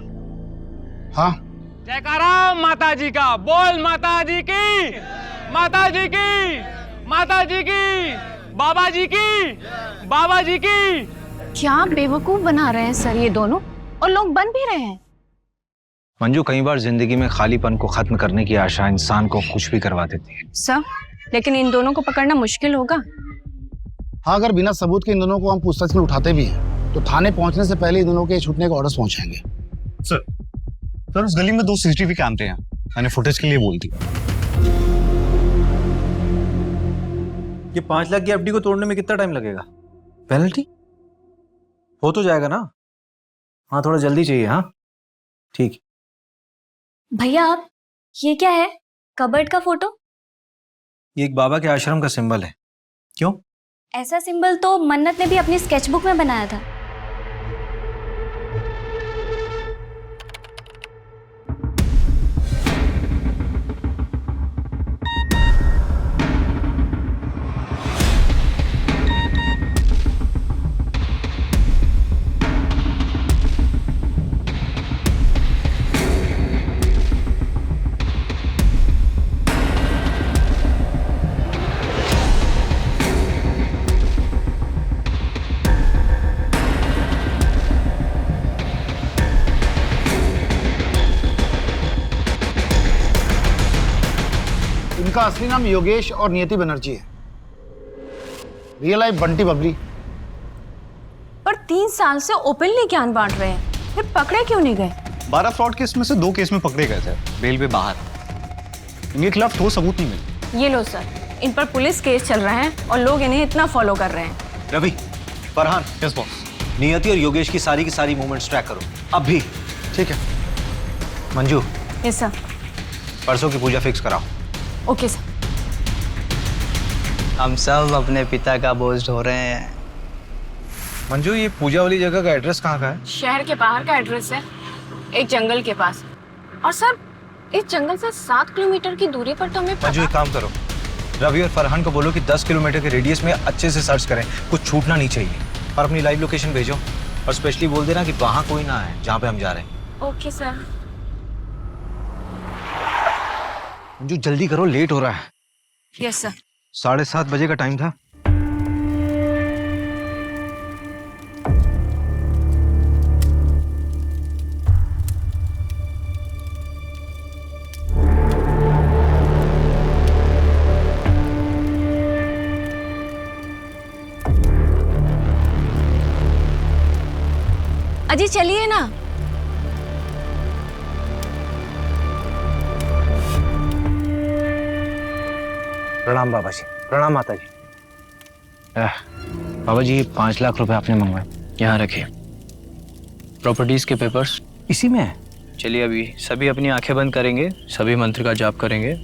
J: हाँ।
O: जयकारा माता जी का। बोल माता जी की, माता जी की, माता जी की, बाबा जी की, बाबा जी की।
I: क्या बेवकूफ बना रहे हैं सर ये दोनों, और लोग बन भी रहे हैं।
K: मंजू, कई बार जिंदगी में खालीपन को खत्म करने की आशा इंसान को कुछ भी करवा देती है।
I: सर, लेकिन इन दोनों को पकड़ना मुश्किल होगा।
J: हाँ, अगर बिना सबूत के इन दोनों को हम पूछताछ में उठाते भी हैं तो थाने पहुंचने से पहले इन दोनों के छूटने के ऑर्डर्स पहुंचाएंगे।
D: सर उस गली में 2 CCTV कैमरे हैं। मैंने फुटेज के लिए बोल दिया।
K: ये 5 लाख की एफडी को तोड़ने में कितना टाइम लगेगा? पेनल्टी हो तो जाएगा ना? हाँ, थोड़ा जल्दी चाहिए। हाँ ठीक।
M: भैया, आप ये क्या है? कबर्ड का फोटो?
K: ये एक बाबा के आश्रम का सिंबल है। क्यों?
M: ऐसा सिंबल तो मन्नत ने भी अपनी स्केचबुक में बनाया था।
J: इनका असली नाम योगेश और नियति बनर्जी है। Real life Bunty Babli.
I: पर 3 साल से ओपनली ज्ञान बांट रहे हैं, फिर पकड़े क्यों नहीं गए?
D: 12 फ्रॉड केस में से 2 केस में पकड़े गए थे, बेल पे बाहर। इनके खिलाफ ठोस सबूत नहीं मिले।
I: ये लो सर, इन पर पुलिस केस चल रहा है और लोग इन्हें इतना फॉलो कर रहे हैं।
K: रवि, फरहान, यस बॉस, नियति और योगेश की सारी मूवमेंट्स ट्रैक करो अब भी।
J: ठीक है।
K: Manju,
I: yes sir.
K: परसों की पूजा फिक्स कराओ।
I: Okay sir.
Q: हम सब अपने पिता का बोझ ढो रहे हैं।
K: मंजू, ये पूजा वाली जगह का एड्रेस कहाँ का है?
I: शहर के बाहर का एड्रेस है, एक जंगल के पास। और सर, इस जंगल से 7 किलोमीटर की दूरी पर तो हमें
K: मंजू, एक काम करो, रवि और फरहान को बोलो कि 10 किलोमीटर के रेडियस में अच्छे से सर्च करें, कुछ छूटना नहीं चाहिए। और अपनी लाइव लोकेशन भेजो और स्पेशली बोल देना कि वहाँ कोई ना है जहाँ पे हम जा रहे हैं।
I: Okay sir.
K: मंजू, जल्दी करो, लेट हो रहा है।
I: Yes sir.
K: 7:30 बजे का टाइम था।
I: अजी चलिए ना।
K: प्रणाम बाबा जी। प्रणाम माता जी।
Q: बाबा जी, 5 लाख रुपए आपने मंगवाए, यहाँ रखिए। प्रॉपर्टीज के पेपर्स
K: इसी में है।
Q: चलिए अभी सभी अपनी आंखें बंद करेंगे, सभी मंत्र का जाप करेंगे।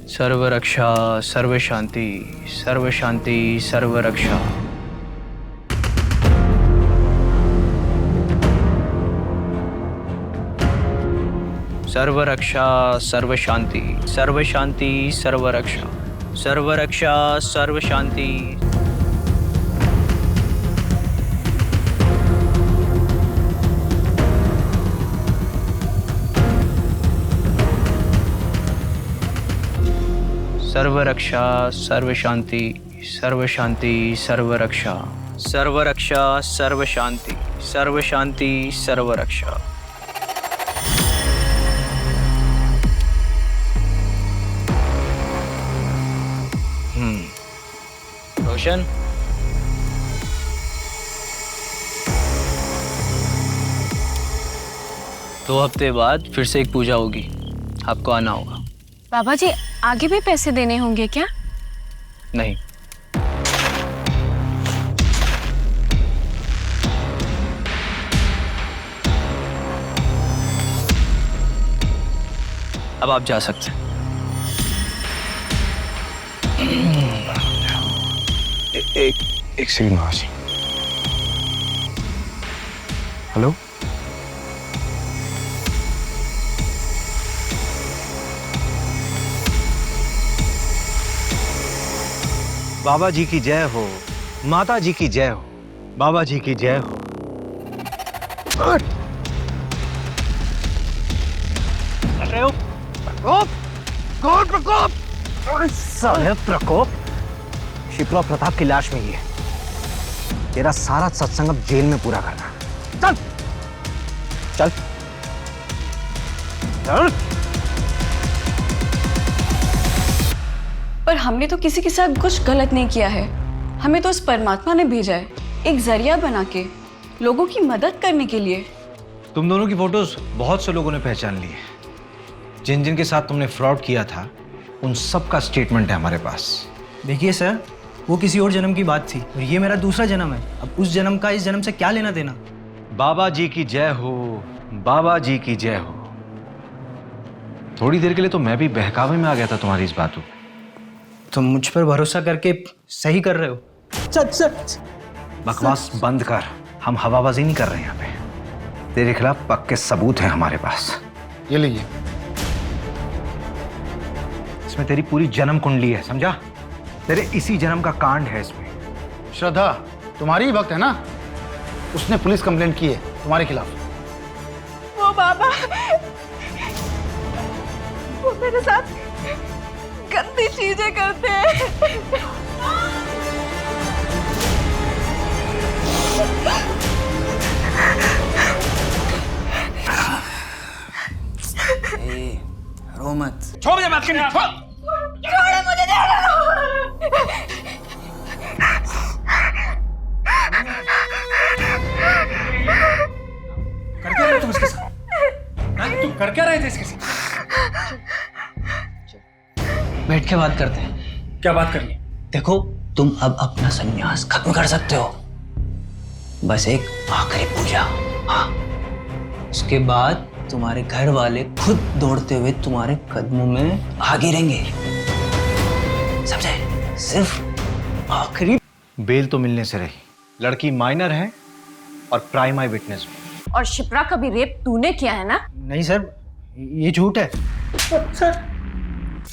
Q: सर्व रक्षा, सर्व शांति, सर्व शांति, सर्व रक्षा। सर्व रक्षा, सर्व शांति, सर्व शांति, सर्व रक्षा, सर्व रक्षा, सर्व शांति। सर्व रक्षा, सर्व शांति, सर्व शांति, सर्व रक्षा, सर्व रक्षा, सर्व शांति, सर्व शांति, सर्व रक्षा। रोशन, दो हफ्ते बाद फिर से एक पूजा होगी, आपको आना होगा।
I: बाबा जी, आगे भी पैसे देने होंगे क्या?
Q: नहीं। अब आप जा सकते हैं।
K: एक सेकंड महाशय। हेलो, बाबा जी की जय हो, माता जी की जय हो, बाबा जी की जय हो। प्रकोप, कौन प्रकोप? साले प्रकोप, शिप्रा प्रताप की लाश में ही है। तेरा सारा सत्संग अब जेल में पूरा करना। चल चल चल।
A: पर हमने तो किसी के साथ कुछ गलत नहीं किया है। हमें तो उस परमात्मा ने भेजा है, एक जरिया बना के, लोगों की मदद करने के लिए।
K: तुम दोनों की फोटोज बहुत से लोगों ने पहचान ली है। जिन जिन के साथ तुमने फ्रॉड किया था उन सब का स्टेटमेंट है हमारे पास।
C: देखिए सर, वो किसी और जन्म की बात थी और ये मेरा दूसरा जन्म है। अब उस जन्म का इस जन्म से क्या लेना देना।
K: बाबा जी की जय हो, बाबा जी की जय हो। थोड़ी देर के लिए तो मैं भी बहकावे में आ गया था तुम्हारी इस बातों।
C: तुम मुझ पर भरोसा करके सही कर रहे हो। सच सच।
K: बकवास बंद कर, हम हवाबाजी नहीं कर रहे हैं यहाँ पे। तेरे खिलाफ पक्के सबूत हैं हमारे पास।
J: ये लीजिए।
K: इसमें तेरी पूरी जन्म कुंडली है, समझा? तेरे इसी जन्म का कांड है इसमें।
J: श्रद्धा तुम्हारी ही भक्त है ना? उसने पुलिस कंप्लेंट की है तुम्हारे खिलाफ।
F: वो बाबा, वो मेरे साथ गंदी चीजें करते हैं।
Q: रो मत।
O: छोड़ मुझे बात करनी, छोड़।
F: छोड़ो मुझे।
T: तुम इसके साथ? हाँ, तुम कर क्या रहे थे इसके साथ?
Q: बैठ के बात करते हैं।
T: क्या बात करनी?
Q: देखो, तुम अब अपना संन्यास खत्म कर सकते हो। बस एक आखिरी पूजा, हाँ। उसके बाद तुम्हारे घर वाले खुद दौड़ते हुए तुम्हारे कदमों में आ गिरेंगे, समझे? सिर्फ आखिरी।
K: बेल तो मिलने से रही, लड़की माइनर है और प्राइम आई विटनेस भी।
I: और शिप्रा का भी रेप तूने किया है ना?
C: नहीं सर, ये झूठ है।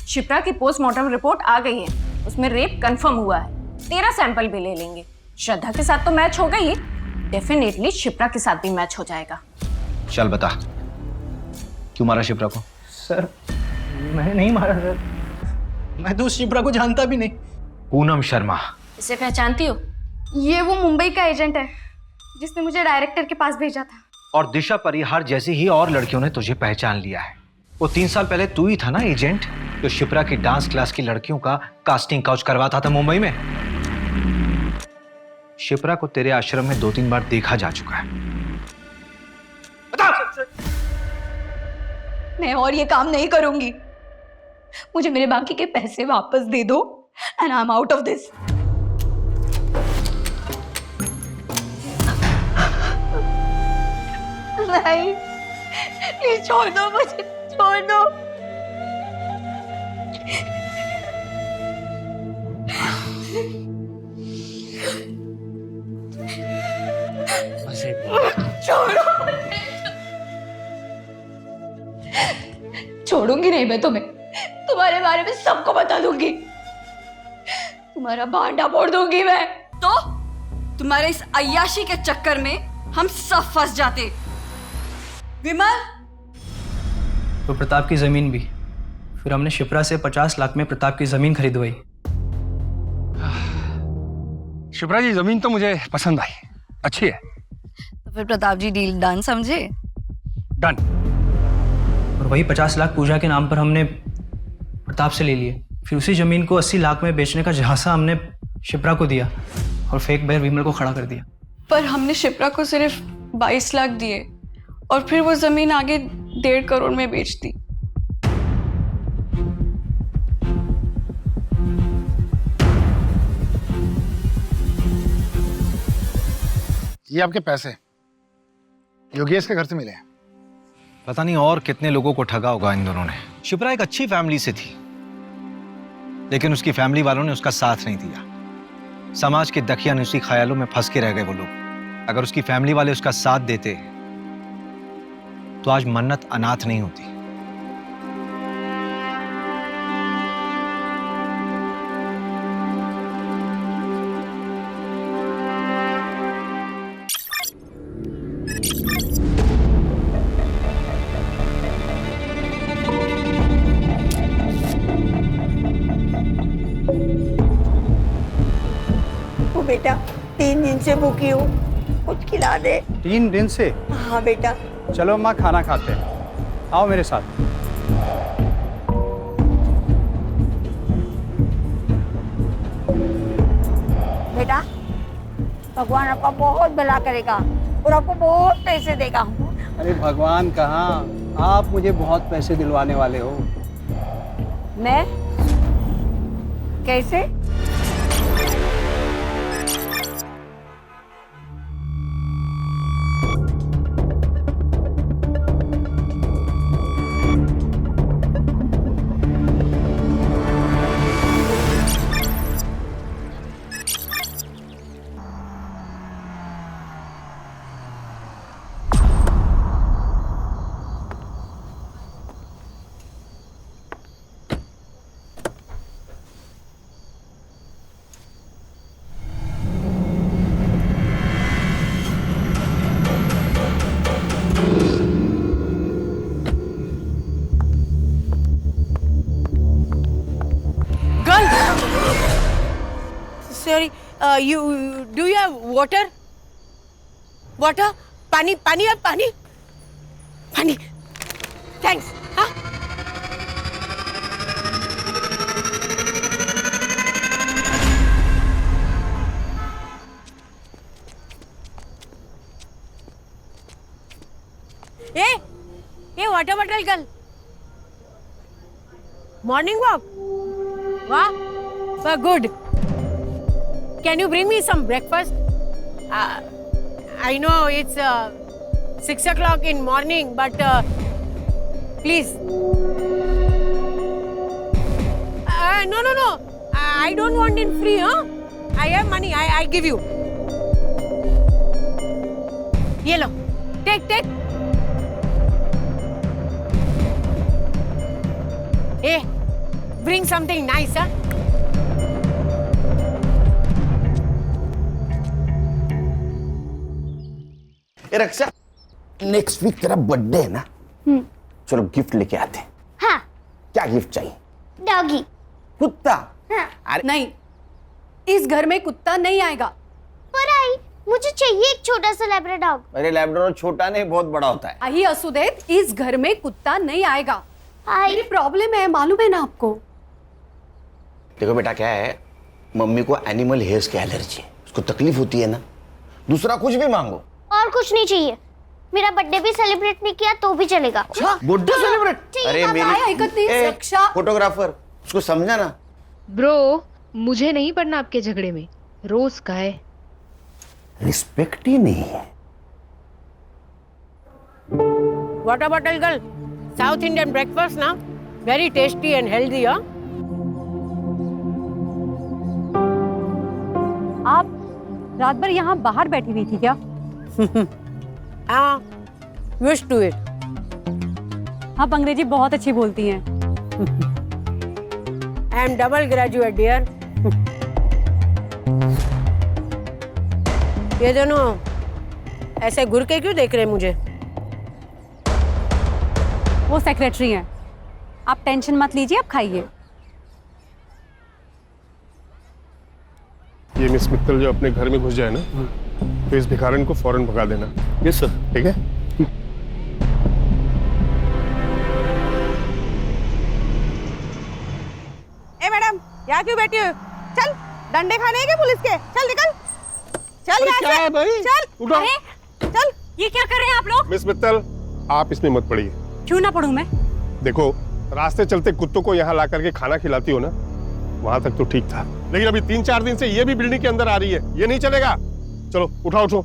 I: शिप्रा की पोस्टमार्टम रिपोर्ट आ गई है, उसमें रेप कंफर्म हुआ है। तेरा सैंपल भी ले लेंगे। श्रद्धा के साथ तो मैच हो गई, डेफिनेटली शिप्रा के साथ भी मैच हो जाएगा।
K: चल बता, क्यों मारा शिप्रा को?
C: सर मैंने नहीं मारा सर, मैं तो उस शिप्रा को जानता भी नहीं।
K: पूनम शर्मा।
I: इसे पहचानती हो?
L: ये वो मुंबई का एजेंट है जिसने मुझे डायरेक्टर के पास भेजा था।
K: और दिशा परिहार जैसी ही और लड़कियों ने तुझे पहचान लिया है। वो 3 साल पहले तू ही था ना एजेंट जो शिप्रा की डांस क्लास की लड़कियों का कास्टिंग काउच करवाता था मुंबई में। शिप्रा को तेरे आश्रम में 2-3 बार देखा जा चुका है।
F: मैं और ये काम नहीं करूंगी। मुझे मेरे बाकी के पैसे वापस दे दो and I am out of this. नहीं, प्लीज छोड़ दो मुझे, छोड़ दो। छोड़ो मुझे। छोड़ूंगी नहीं मैं तुम्हें, तुम्हारे बारे में सबको बता दूंगी, तुम्हारा भांडा फोड़ दूंगी मैं।
A: तो तुम्हारे इस अय्याशी के चक्कर में हम सब फंस जाते। विमल,
Q: तो प्रताप की जमीन भी, फिर हमने शिप्रा से 50 लाख में प्रताप की जमीन खरीदवाई।
T: शिप्रा जी, जमीन तो मुझे पसंद आई, अच्छी है।
F: तो फिर प्रताप जी डील डन समझे?
T: डन।
Q: और वही 50 लाख पूजा के नाम पर हमने प्रताप से ले लिए। फिर उसी जमीन को 80 लाख में बेचने का झांसा हमने शिप्रा को दिया और फेक बायर विमल को खड़ा कर दिया।
A: पर हमने शिप्रा को सिर्फ 22 लाख दिए और फिर वो जमीन आगे 1.5 करोड़ में बेच दी।
J: ये आपके पैसे योगेश के घर से मिले हैं।
K: पता नहीं और कितने लोगों को ठगा होगा इन दोनों ने। शिप्रा एक अच्छी फैमिली से थी, लेकिन उसकी फैमिली वालों ने उसका साथ नहीं दिया। समाज के दखियानुसी ख्यालों में फंस के रह गए वो लोग। अगर उसकी फैमिली वाले उसका साथ देते तो आज मन्नत अनाथ नहीं होती।
B: बेटा 3 दिन से भूखी हूँ, कुछ खिला दे।
H: 3 दिन से?
B: हाँ बेटा।
H: चलो माँ, खाना खाते हैं, आओ मेरे साथ।
B: बेटा, भगवान आपका बहुत भला करेगा और आपको बहुत पैसे देगा।
H: अरे भगवान कहाँ, आप मुझे बहुत पैसे दिलवाने वाले हो।
B: मैं? कैसे?
S: Sorry, do you have water? Water? पानी, पानी है, पानी? पानी. Thanks. हाँ? bottle girl. Morning walk. Wow, good. Can you bring me some breakfast? I know it's 6 o'clock in morning, but please. No. I don't want in free, huh? I have money. I give you. Ye lo. Take. Hey, bring something nice, huh?
G: A Raksha, next week तेरा birthday है ना? चलो gift लेके आते हैं।
M: हाँ।
G: क्या gift चाहिए?
M: डॉगी।
G: कुत्ता?
M: हाँ।
G: अरे
I: नहीं, इस घर में कुत्ता नहीं आएगा।
M: पर आई, मुझे चाहिए एक छोटा सा लैब्राडोर डॉग।
G: अरे लैब्राडोर छोटा नहीं, बहुत बड़ा होता है।
I: आई असुदेव, इस घर में कुत्ता नहीं आएगा। मेरी प्रॉब्लम है, मालूम है ना आपको?
G: देखो बेटा, क्या है, मम्मी को एनिमल हेयर्स की एलर्जी है, उसको तकलीफ होती है ना। दूसरा कुछ भी मांगो।
M: और कुछ नहीं चाहिए। मेरा बर्थडे भी सेलिब्रेट नहीं किया तो भी चलेगा।
G: Birthday celebrate? अरे मेरी फोटोग्राफर, उसको समझा ना।
E: ब्रो, मुझे नहीं पड़ना आपके झगड़े में। रोज का है।
G: रिस्पेक्ट ही नहीं है।
S: Water bottle girl, South Indian breakfast ना, very tasty and healthy, हाँ?
I: आप रात भर यहाँ बाहर बैठी हुई थी क्या?
S: हाँ, used to it.
I: आप अंग्रेजी बहुत अच्छी बोलती हैं।
S: I am double graduate, dear. ये दोनों ऐसे घुर के क्यों देख रहे हैं मुझे?
I: वो सेक्रेटरी हैं। आप टेंशन मत लीजिए, आप खाइए।
P: ये मिस मित्तल जो अपने घर में घुस जाए ना, तो इस भिखारन को फौरन भगा देना। Yes sir. ठीक है?
S: ए मैडम, यहाँ क्यों बैठी हो? चल, डंडे खाने हैं क्या पुलिस के? चल निकल। चल यहाँ से।
P: क्या है भाई?
S: चल।
P: उठो।
S: चल।
I: ये क्या कर रहे हैं आप लोग?
P: मिस मित्तल, आप इसमें मत पड़िए।
I: क्यों ना पढ़ूं मैं?
P: देखो, रास्ते चलते कुत्तों को यहाँ ला करके खाना खिलाती हो ना, वहां तक तो ठीक था, लेकिन अभी 3-4 दिन से ये भी बिल्डिंग के अंदर आ रही है। ये नहीं चलेगा। चलो उठाओ उनको।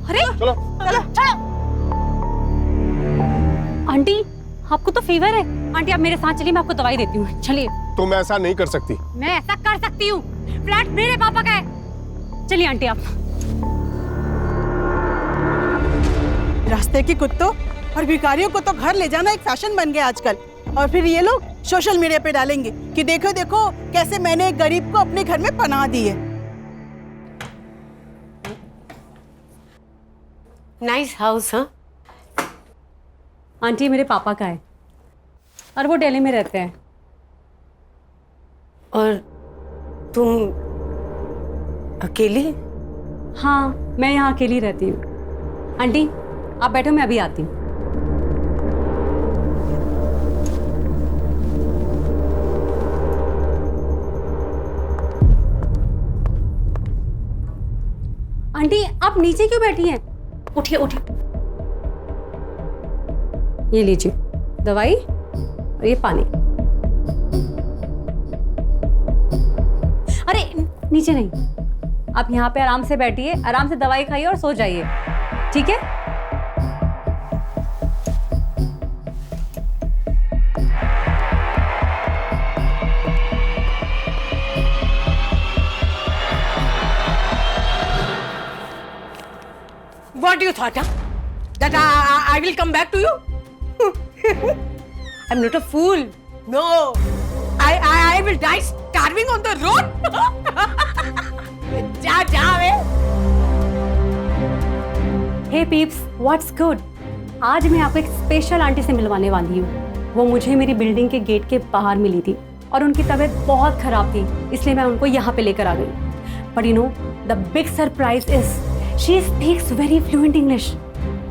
I: अरे
P: चलो।
I: आंटी, आपको तो फीवर है। आंटी, आप मेरे साथ चलिए, मैं आपको दवाई देती हूँ। चलिए।
P: तुम ऐसा नहीं कर सकती।
I: मैं ऐसा कर सकती हूँ। फ्लैट मेरे पापा का है। चलिए आंटी, आप।
V: रास्ते के कुत्तों और भिखारियों को तो घर ले जाना एक फैशन बन गया आजकल, और फिर ये लोग सोशल मीडिया पे डालेंगे कि देखो देखो कैसे मैंने एक गरीब को अपने घर में पनाह दी है।
S: नाइस हाउस, हाँ?
I: आंटी, मेरे पापा का है और वो दिल्ली में रहते हैं।
S: और तुम अकेली?
I: हाँ, मैं यहाँ अकेली रहती हूँ। आंटी, आप बैठो, मैं अभी आती हूँ। आंटी, आप नीचे क्यों बैठी हैं? उठिए। ये लीजिए दवाई और ये पानी। अरे नीचे नहीं, आप यहाँ पे आराम से बैठिए, आराम से दवाई खाइए और सो जाइए, ठीक है?
S: What you thought, huh? That I will come back to you? I'm not a fool. No, I will die starving on the road. जा वे.
I: Hey peeps, what's good? आज मैं आपको एक स्पेशल आंटी से मिलवाने वाली हूँ। वो मुझे मेरी बिल्डिंग के गेट के बाहर मिली थी और उनकी तबीयत बहुत खराब थी, इसलिए मैं उनको यहाँ पे लेकर आ गई। But you know, the big surprise is she speaks very fluent English.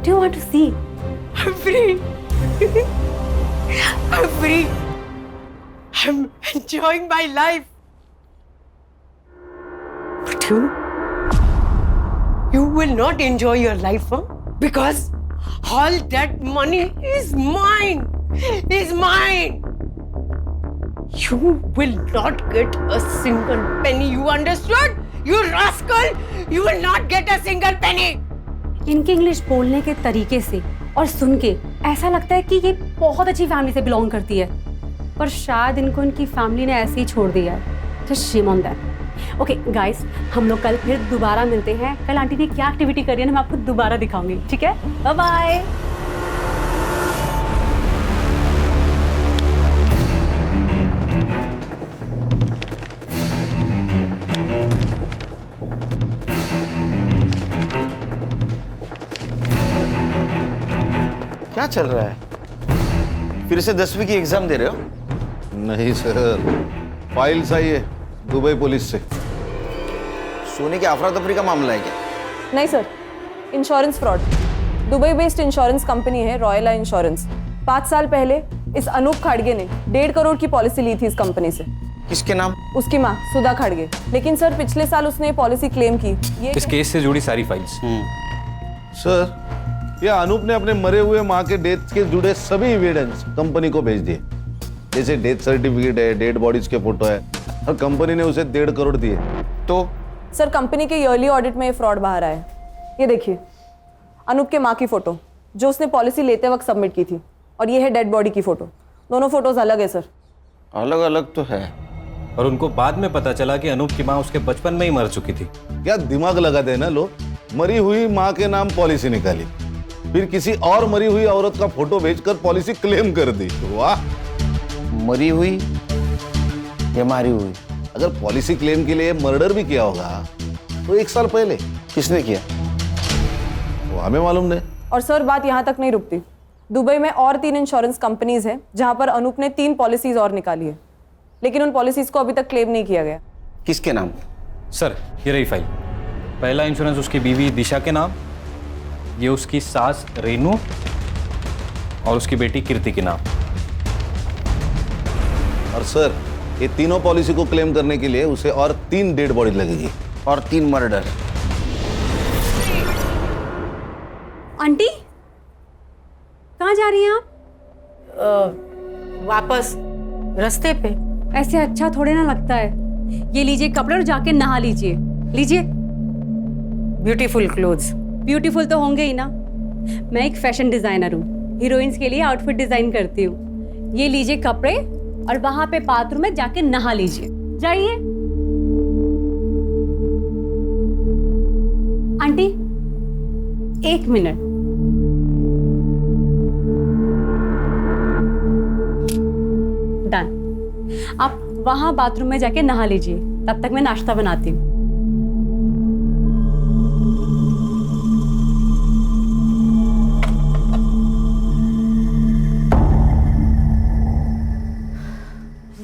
I: Do you want to see?
S: I'm free. I'm free. I'm enjoying my life. But you will not enjoy your life, huh? Because
R: All that money is mine. Is mine. You will not get a single penny. You understood? You rascal! You will not get a single penny.
I: इनके English बोलने के तरीके से और सुन के ऐसा लगता है कि ये बहुत अच्छी फैमिली से बिलोंग करती है, पर शायद इनको इनकी फैमिली ने ऐसे ही छोड़ दिया है। तो shame on that. Okay guys, हम लोग कल फिर दोबारा मिलते हैं। कल आंटी ने क्या एक्टिविटी करी है ना मैं आपको दोबारा दिखाऊंगी, ठीक है? Bye bye.
U: क्या चल रहा है? फिर से 10वीं की एग्जाम दे रहे हो?
W: नहीं सर, फाइल्स आई है दुबई पुलिस से।
U: सोने की अफरा तफरी का मामला है क्या?
S: नहीं sir, insurance fraud. Dubai based insurance company है रॉयल इंश्योरेंस। 5 साल पहले इस अनूप खाड़गे ने 1.5 करोड़ की पॉलिसी ली थी इस कंपनी से।
U: किसके नाम?
S: उसकी माँ सुधा खाड़गे। लेकिन सर पिछले साल उसने पॉलिसी क्लेम की।
W: इस केस से जुड़ी सारी फाइल्स। सर, यह अनूप ने अपने मरे हुए माँ के डेथ के जुड़े सभी एविडेंस कंपनी को भेज दिए, जैसे डेथ सर्टिफिकेट है, डेड बॉडीज के फोटो है, और कंपनी ने उसे 1.5 करोड़ दिए। तो
S: सर कंपनी के ईयरली ऑडिट में ये फ्रॉड बाहर आया। ये देखिए अनूप के माँ की फोटो जो उसने पॉलिसी लेते वक्त सबमिट की थी, और ये है डेड बॉडी की फोटो। दोनों फोटोज अलग है सर।
U: अलग अलग तो है,
W: और उनको बाद में पता चला कि अनूप की माँ उसके बचपन में ही मर चुकी थी। क्या दिमाग लगाते हैं ना लोग। मरी हुई माँ के नाम पॉलिसी निकाली, फिर किसी और मरी हुई औरत का फोटो भेजकर पॉलिसी क्लेम कर दी। वाह,
U: मरी हुई या मारी हुई। अगर पॉलिसी क्लेम के लिए मर्डर भी किया होगा तो 1 साल पहले किसने किया वो हमें मालूम नहीं।
S: और सर बात यहाँ तक नहीं रुकती। दुबई में और 3 इंश्योरेंस कंपनीज हैं जहाँ पर अनूप ने 3 पॉलिसीज और निकाली है, लेकिन उन पॉलिसीज को अभी तक क्लेम नहीं किया गया।
U: किसके नाम?
W: सर ये रही फाइल। पहला इंश्योरेंस उसकी बीवी दिशा के नाम, ये उसकी सास रेनू और उसकी बेटी कीर्ति के नाम। और सर ये तीनों पॉलिसी को क्लेम करने के लिए उसे और 3 डेड बॉडी लगेगी
U: और 3 मर्डर।
I: आंटी कहाँ जा रही हैं आप?
R: वापस रास्ते पे।
I: ऐसे अच्छा थोड़े ना लगता है। ये लीजिए कपड़े और जाके नहा लीजिए। लीजिए।
R: Beautiful clothes.
I: ब्यूटीफुल तो होंगे ही ना। मैं एक फैशन डिजाइनर हूँ, हीरोइंस के लिए आउटफिट डिजाइन करती हूँ। ये लीजिए कपड़े और वहां पे बाथरूम में जाके नहा लीजिए। जाइए। Aunty 1 minute. डन। आप वहां बाथरूम में जाके नहा लीजिए, तब तक मैं नाश्ता बनाती हूँ।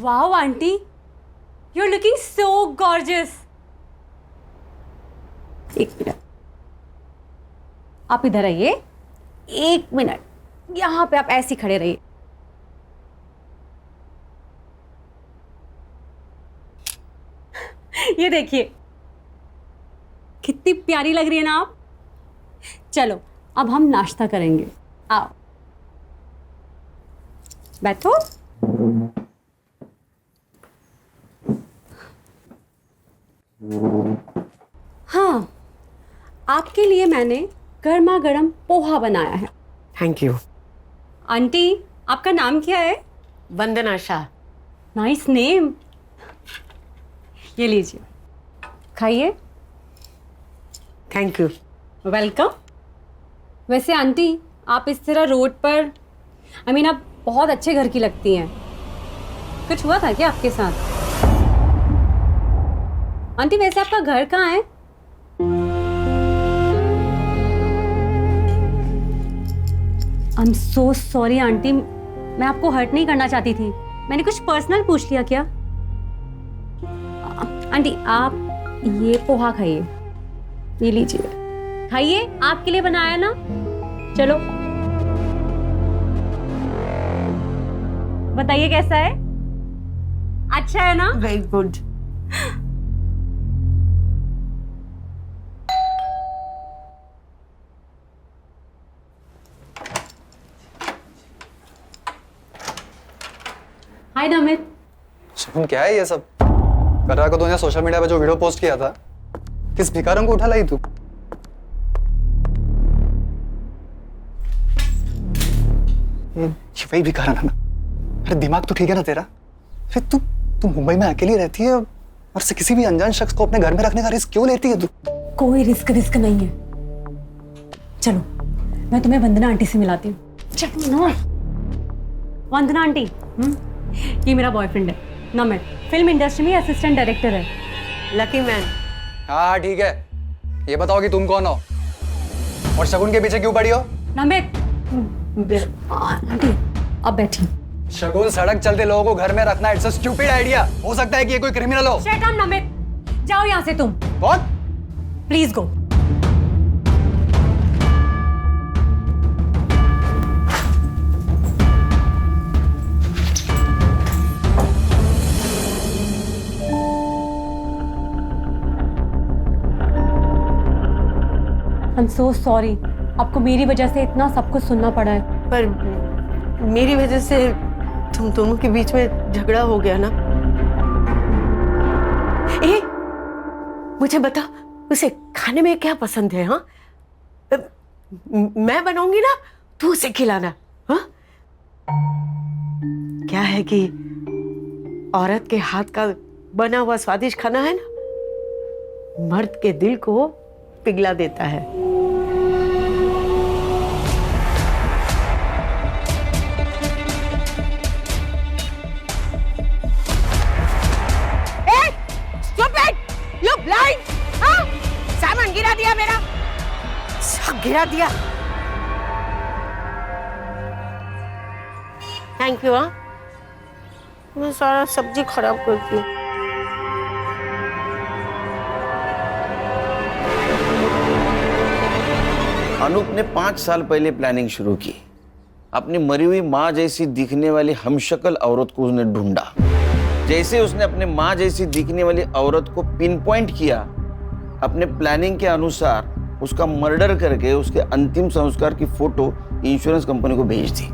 I: Wow aunty, you are looking so gorgeous. 1 minute, आप इधर आइए। 1 मिनट, यहाँ पे आप ऐसे खड़े रहिए। ये देखिए कितनी प्यारी लग रही है ना आप। चलो अब हम नाश्ता करेंगे। आओ बैठो। हाँ, आपके लिए मैंने गर्मा गर्म पोहा बनाया है।
R: Thank you.
I: आंटी आपका नाम क्या है?
R: वंदना शाह।
I: Nice name. ये लीजिए, खाइए।
R: Thank you.
I: वेलकम। वैसे आंटी आप इस तरह रोड पर आप बहुत अच्छे घर की लगती हैं। कुछ हुआ था क्या आपके साथ? आंटी वैसे आपका घर कहाँ है? I am so sorry aunty, मैं आपको हर्ट नहीं करना चाहती थी। मैंने कुछ पर्सनल पूछ लिया क्या? आंटी आप ये पोहा खाइए। ये लीजिए, खाइए, आपके लिए बनाया ना। चलो बताइए कैसा है? अच्छा है ना?
R: Very good.
I: Hi Namit.
D: Shagun क्या है ये सब? कर रहा को तूने सोशल मीडिया पे जो वीडियो पोस्ट किया था, किस भिखारन को उठा लाई तू? ये वही भिखारन है ना? अरे दिमाग तो ठीक है ना तेरा? अरे तू मुंबई में अकेली रहती है और से किसी भी अनजान शख्स को अपने घर में रखने का रिस्क क्यों लेती है तू?
I: कोई रिस्क नहीं है। चलो मैं तुम्हें वंदना आंटी से मिलाती हूँ। चलो ना। वंदना आंटी, ये मेरा बॉयफ्रेंड है नमित, फिल्म इंडस्ट्री में असिस्टेंट डायरेक्टर है।
S: Lucky man.
D: हाँ ठीक है, ये बताओ कि तुम कौन हो और शगुन के पीछे क्यों पड़ी हो?
I: नमित आंटी अब बैठी।
D: शगुन सड़क चलते लोगों को घर में रखना इट्स अ स्टूपिड आइडिया। हो सकता है कि ये कोई क्रिमिनल हो।
I: शट अप नमित, जाओ यहाँ से तुम।
D: कौन?
I: Please go. I'm so sorry, आपको मेरी वजह से इतना सब कुछ सुनना पड़ा है।
R: पर मेरी वजह से तुम दोनों के बीच में झगड़ा हो गया ना। ए, मुझे बता, उसे खाने में क्या पसंद है? हाँ, मैं बनाऊंगी ना, तू उसे खिलाना। हाँ, क्या है कि औरत के हाथ का बना हुआ स्वादिष्ट खाना है ना, मर्द के दिल को पिघला देता है। You blind? हाँ? सामान गिरा दिया मेरा, सब गिरा दिया। Thank you. हाँ, मैं सारा सब्जी खराब करती हूँ।
U: अनूप ने 5 साल पहले प्लानिंग शुरू की। अपनी मरी हुई माँ जैसी दिखने वाली हमशक्ल औरत को उसने ढूंढा। जैसे उसने अपने माँ जैसी दिखने वाली औरत को पिन पॉइंट किया, अपने प्लानिंग के अनुसार उसका मर्डर करके उसके अंतिम संस्कार की फोटो इंश्योरेंस कंपनी को भेज दी।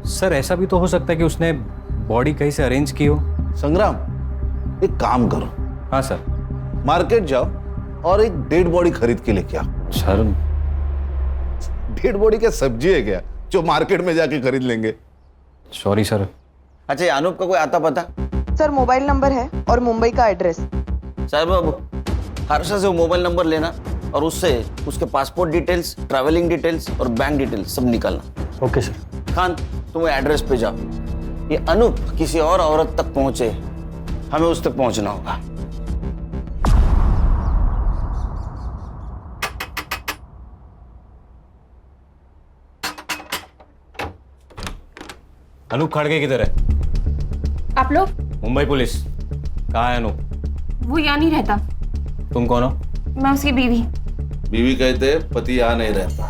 K: सर ऐसा भी तो हो सकता है कि उसने बॉडी कहीं से अरेंज की हो।
U: संग्राम, एक काम करो।
K: हाँ सर।
U: मार्केट जाओ और एक डेड बॉडी खरीद के लेके आओ।
K: सर
U: डेड बॉडी क्या सब्जी है क्या जो मार्केट में जाके खरीद लेंगे?
K: Sorry sir.
U: अच्छा, ये अनूप का कोई आता पता?
S: सर मोबाइल नंबर है और मुंबई का एड्रेस।
U: साहब बाबू, हर्षा से वो मोबाइल नंबर लेना और उससे उसके पासपोर्ट डिटेल्स, ट्रैवलिंग डिटेल्स और बैंक डिटेल्स सब निकालना।
C: Okay sir.
U: खान, तुम एड्रेस पे जाओ। ये अनूप किसी और औरत तक पहुंचे, हमें उस तक पहुंचना होगा।
K: अनूप खड़गे किधर है?
M: आप लोग?
K: मुंबई पुलिस। कहाँ है अनूप?
M: वो यहाँ नहीं रहता।
K: तुम कौन हो?
M: मैं उसकी बीवी।
U: बीवी कहते पति यहाँ नहीं रहता।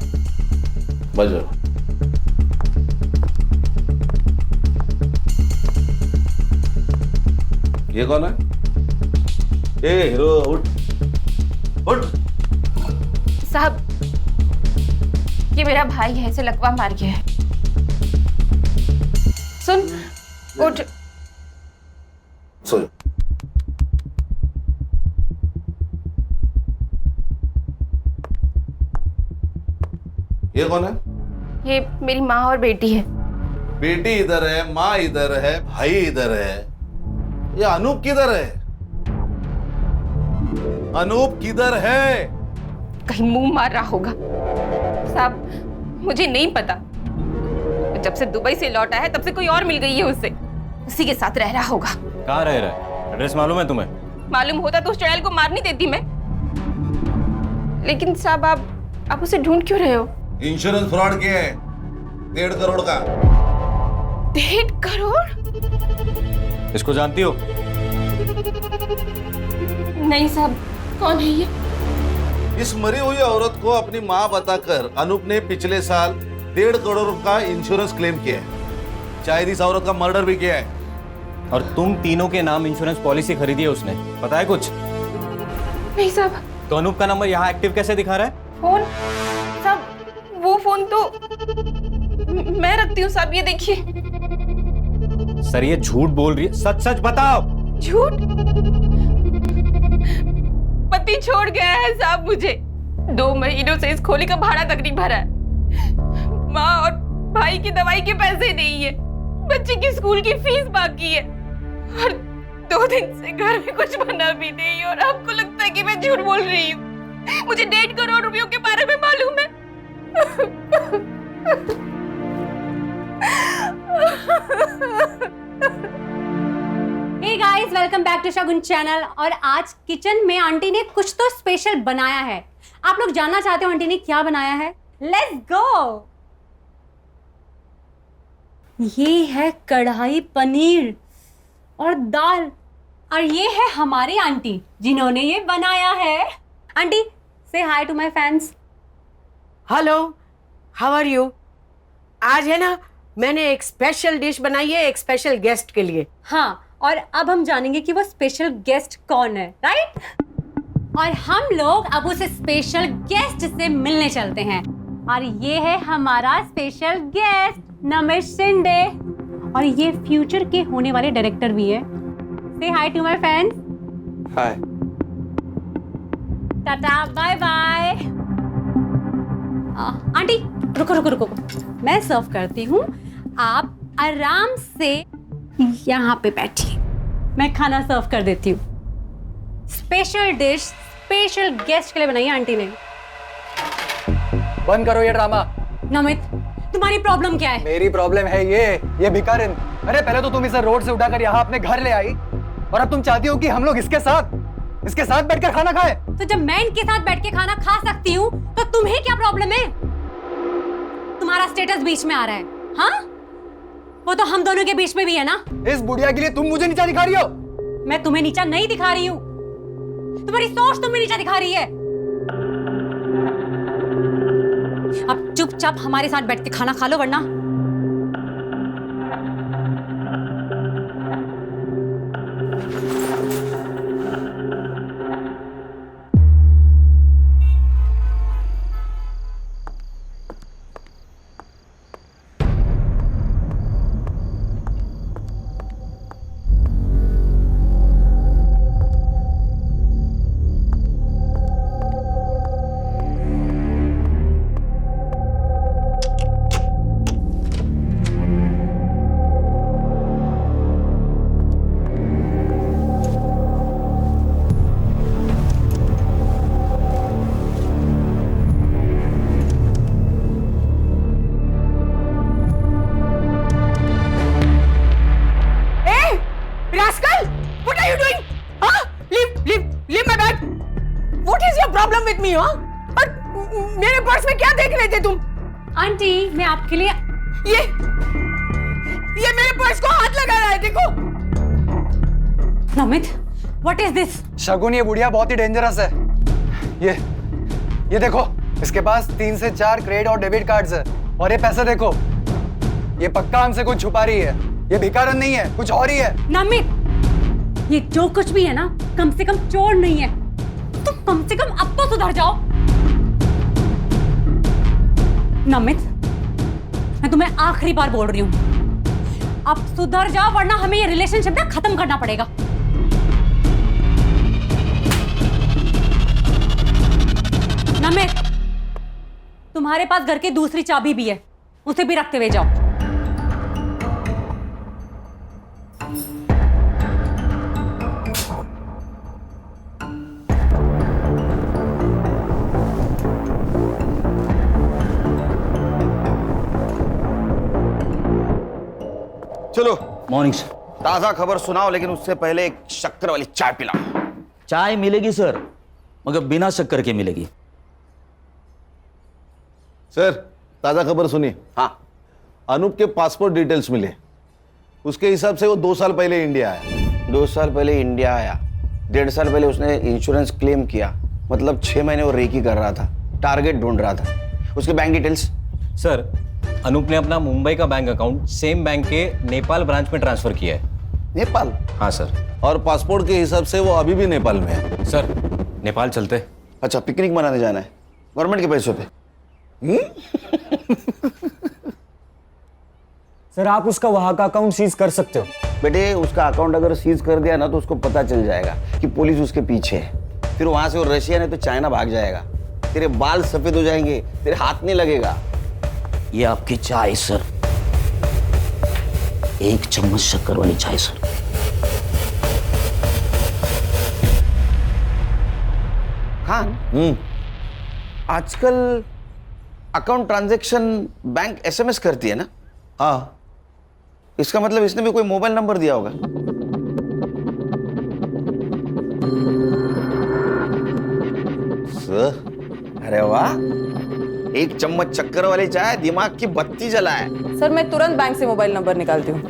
U: बजो। ये कौन है? ए हीरो, उठ उठ।
M: साहब, ये मेरा भाई है, इसे लकवा मार गया है। सुन, उठ।
U: सो जाओ। ये कौन है?
M: ये मेरी माँ और बेटी है।
U: बेटी इधर है, माँ इधर है, भाई इधर है। ये अनूप किधर है? अनूप किधर है?
M: कहीं मुंह मार रहा होगा। साहब, मुझे नहीं पता। जब से दुबई से लौटा है तब से कोई और मिल गई है उसे, उसी के साथ रह रहा होगा।
K: कहाँ रह रहा है? एड्रेस मालूम है तुम्हें?
M: मालूम होता तो उस चुड़ैल को मार नहीं देती मैं। लेकिन साहब, आप उसे ढूंढ क्यों रहे हो?
U: इंश्योरेंस फ्रॉड किया है 1.5 करोड़ का।
M: 1.5 करोड़?
K: इसको जानती हो?
M: नहीं साहब, कौन है ये?
U: इस मरी हुई औरत को अपनी माँ बताकर अनूप ने पिछले साल 1.5 करोड़ का इंश्योरेंस क्लेम किया है। शायद इस औरत का मर्डर भी किया है।
K: और तुम तीनों के नाम इंश्योरेंस पॉलिसी खरीदी है उसने, पता है कुछ?
M: नहीं साहब।
K: तो अनूप का नंबर यहाँ एक्टिव कैसे दिखा रहा है?
M: फोन साहब, वो फोन तो मैं रखती हूँ साहब, ये देखिए।
K: सर ये झूठ बोल रही है, सच सच बताओ।
M: झूठ? पति छोड़ गया है साहब मुझे। 2 महीनों से इस खोली का भाड़ा तक नहीं भरा है। माँ और भाई की दवाई के पैसे नहीं है, बच्चे की स्कूल की फीस बाकी है, और 2 दिन से घर में कुछ बना भी नहीं। और आपको लगता है कि मैं झूठ बोल रही हूँ? मुझे 1.5 करोड़ रुपयों के बारे में मालूम है।
I: Hey guys, welcome back to Shagun channel. और आज किचन में आंटी ने कुछ तो स्पेशल बनाया है। आप लोग जानना चाहते हो आंटी ने क्या बनाया है? Let's go. ये है कढ़ाई पनीर और दाल, और ये है हमारी आंटी जिन्होंने ये बनाया है। आंटी से hi to my fans.
R: Hello, how are you? आज है ना, मैंने एक स्पेशल डिश बनाई है एक स्पेशल गेस्ट के लिए।
I: हाँ, और अब हम जानेंगे कि वो स्पेशल गेस्ट कौन है, राइट? और हम लोग अब उस स्पेशल गेस्ट से मिलने चलते हैं। और ये है हमारा स्पेशल गेस्ट नमित शिंदे, और ये फ्यूचर के होने वाले डायरेक्टर भी है। से hi to my fans.
D: Hi.
I: Tata, bye bye. Aunty रुको रुको रुको, मैं सर्व करती हूँ, आप आराम से यहाँ पे बैठिए, मैं खाना सर्व कर देती हूँ। स्पेशल डिश स्पेशल गेस्ट के लिए बनाई है आंटी ने।
D: बंद करो ये ड्रामा।
I: नमित, तुम्हारी प्रॉब्लम क्या है?
D: मेरी प्रॉब्लम है ये भिखारिन। अरे पहले तो तुम इसे रोड से उठाकर यहाँ अपने घर ले आई, और अब तुम चाहती हो कि हम लोग इसके साथ बैठकर खाना खाएं।
I: तो जब मैं इनके साथ बैठ के खाना खा सकती हूँ तो तुम्हें क्या प्रॉब्लम है? तुम्हारा स्टेटस बीच में आ रहा है, हाँ? वो तो हम दोनों के बीच में भी है ना।
D: इस बुढ़िया के लिए तुम मुझे नीचा दिखा रही हो?
I: मैं तुम्हें नीचा नहीं दिखा रही हूँ, तुम्हारी सोच तुम्हें नीचा दिखा रही है। अब चुपचाप हमारे साथ बैठ के खाना खा लो, वरना
R: मेरे पर्स में क्या देख रहे थे तुम?
I: आंटी, मैं आपके लिए
R: ये मेरे पर्स को हाथ लगा रहा है, देखो।
I: Namit, what is this?
D: Shagun, ये बुढ़िया बहुत ही डेंजरस है। ये देखो, इसके पास 3 से 4 क्रेडिट और डेबिट कार्ड्स है, और ये पैसे देखो, ये पक्का हमसे कुछ छुपा रही है। ये भिखारन नहीं है, कुछ और ही है।
I: नमित, ये जो कुछ भी है ना, कम से कम चोर नहीं है। तुम कम से कम अब तो सुधर जाओ। नमित, मैं तुम्हें आखिरी बार बोल रही हूँ, अब सुधर जाओ, वरना हमें ये रिलेशनशिप ना खत्म करना पड़ेगा। नमित, तुम्हारे पास घर की दूसरी चाबी भी है, उसे भी रखते हुए जाओ।
U: चलो मॉर्निंग सर। ताजा खबर सुनाओ, लेकिन उससे पहले एक शक्कर वाली चाय पिलाओ।
L: चाय मिलेगी सर, मगर बिना शक्कर के मिलेगी।
W: सर, ताजा खबर सुनिए।
U: हाँ।
W: अनूप के पासपोर्ट डिटेल्स मिले। उसके हिसाब से वो 2 साल पहले इंडिया आया।
U: 2 साल पहले इंडिया आया, 1.5 साल पहले उसने इंश्योरेंस क्लेम किया, मतलब 6 महीने वो रेकी कर रहा था, टारगेट ढूंढ रहा था। उसके बैंक डिटेल्स?
K: सर, अनूप ने अपना मुंबई का बैंक अकाउंट सेम बैंक के नेपाल ब्रांच में ट्रांसफर किया है।
W: नेपाल?
K: हाँ सर।
W: और पासपोर्ट के हिसाब से वो अभी भी नेपाल में है।
K: सर, नेपाल चलते।
U: अच्छा, पिकनिक मनाने जाना है गवर्नमेंट के पैसों पे?
F: सर आप उसका वहां का अकाउंट सीज कर सकते हो।
U: बेटे उसका अकाउंट अगर सीज कर दिया ना तो उसको पता चल जाएगा कि पुलिस उसके पीछे है। फिर वहां से वो रशिया नहीं तो चाइना भाग जाएगा। तेरे बाल सफेद हो जाएंगे, तेरे हाथ नहीं लगेगा।
G: ये आपकी चाय सर, 1 चम्मच शक्कर वाली चाय सर।
U: खान, आजकल अकाउंट ट्रांजैक्शन बैंक एसएमएस करती है ना?
W: हाँ।
U: इसका मतलब इसने भी कोई मोबाइल नंबर दिया होगा।
W: सर,
U: अरे वाह, 1 चम्मच शक्कर वाली चाय दिमाग की बत्ती जलाए।
S: सर मैं तुरंत बैंक से मोबाइल नंबर निकालती हूँ।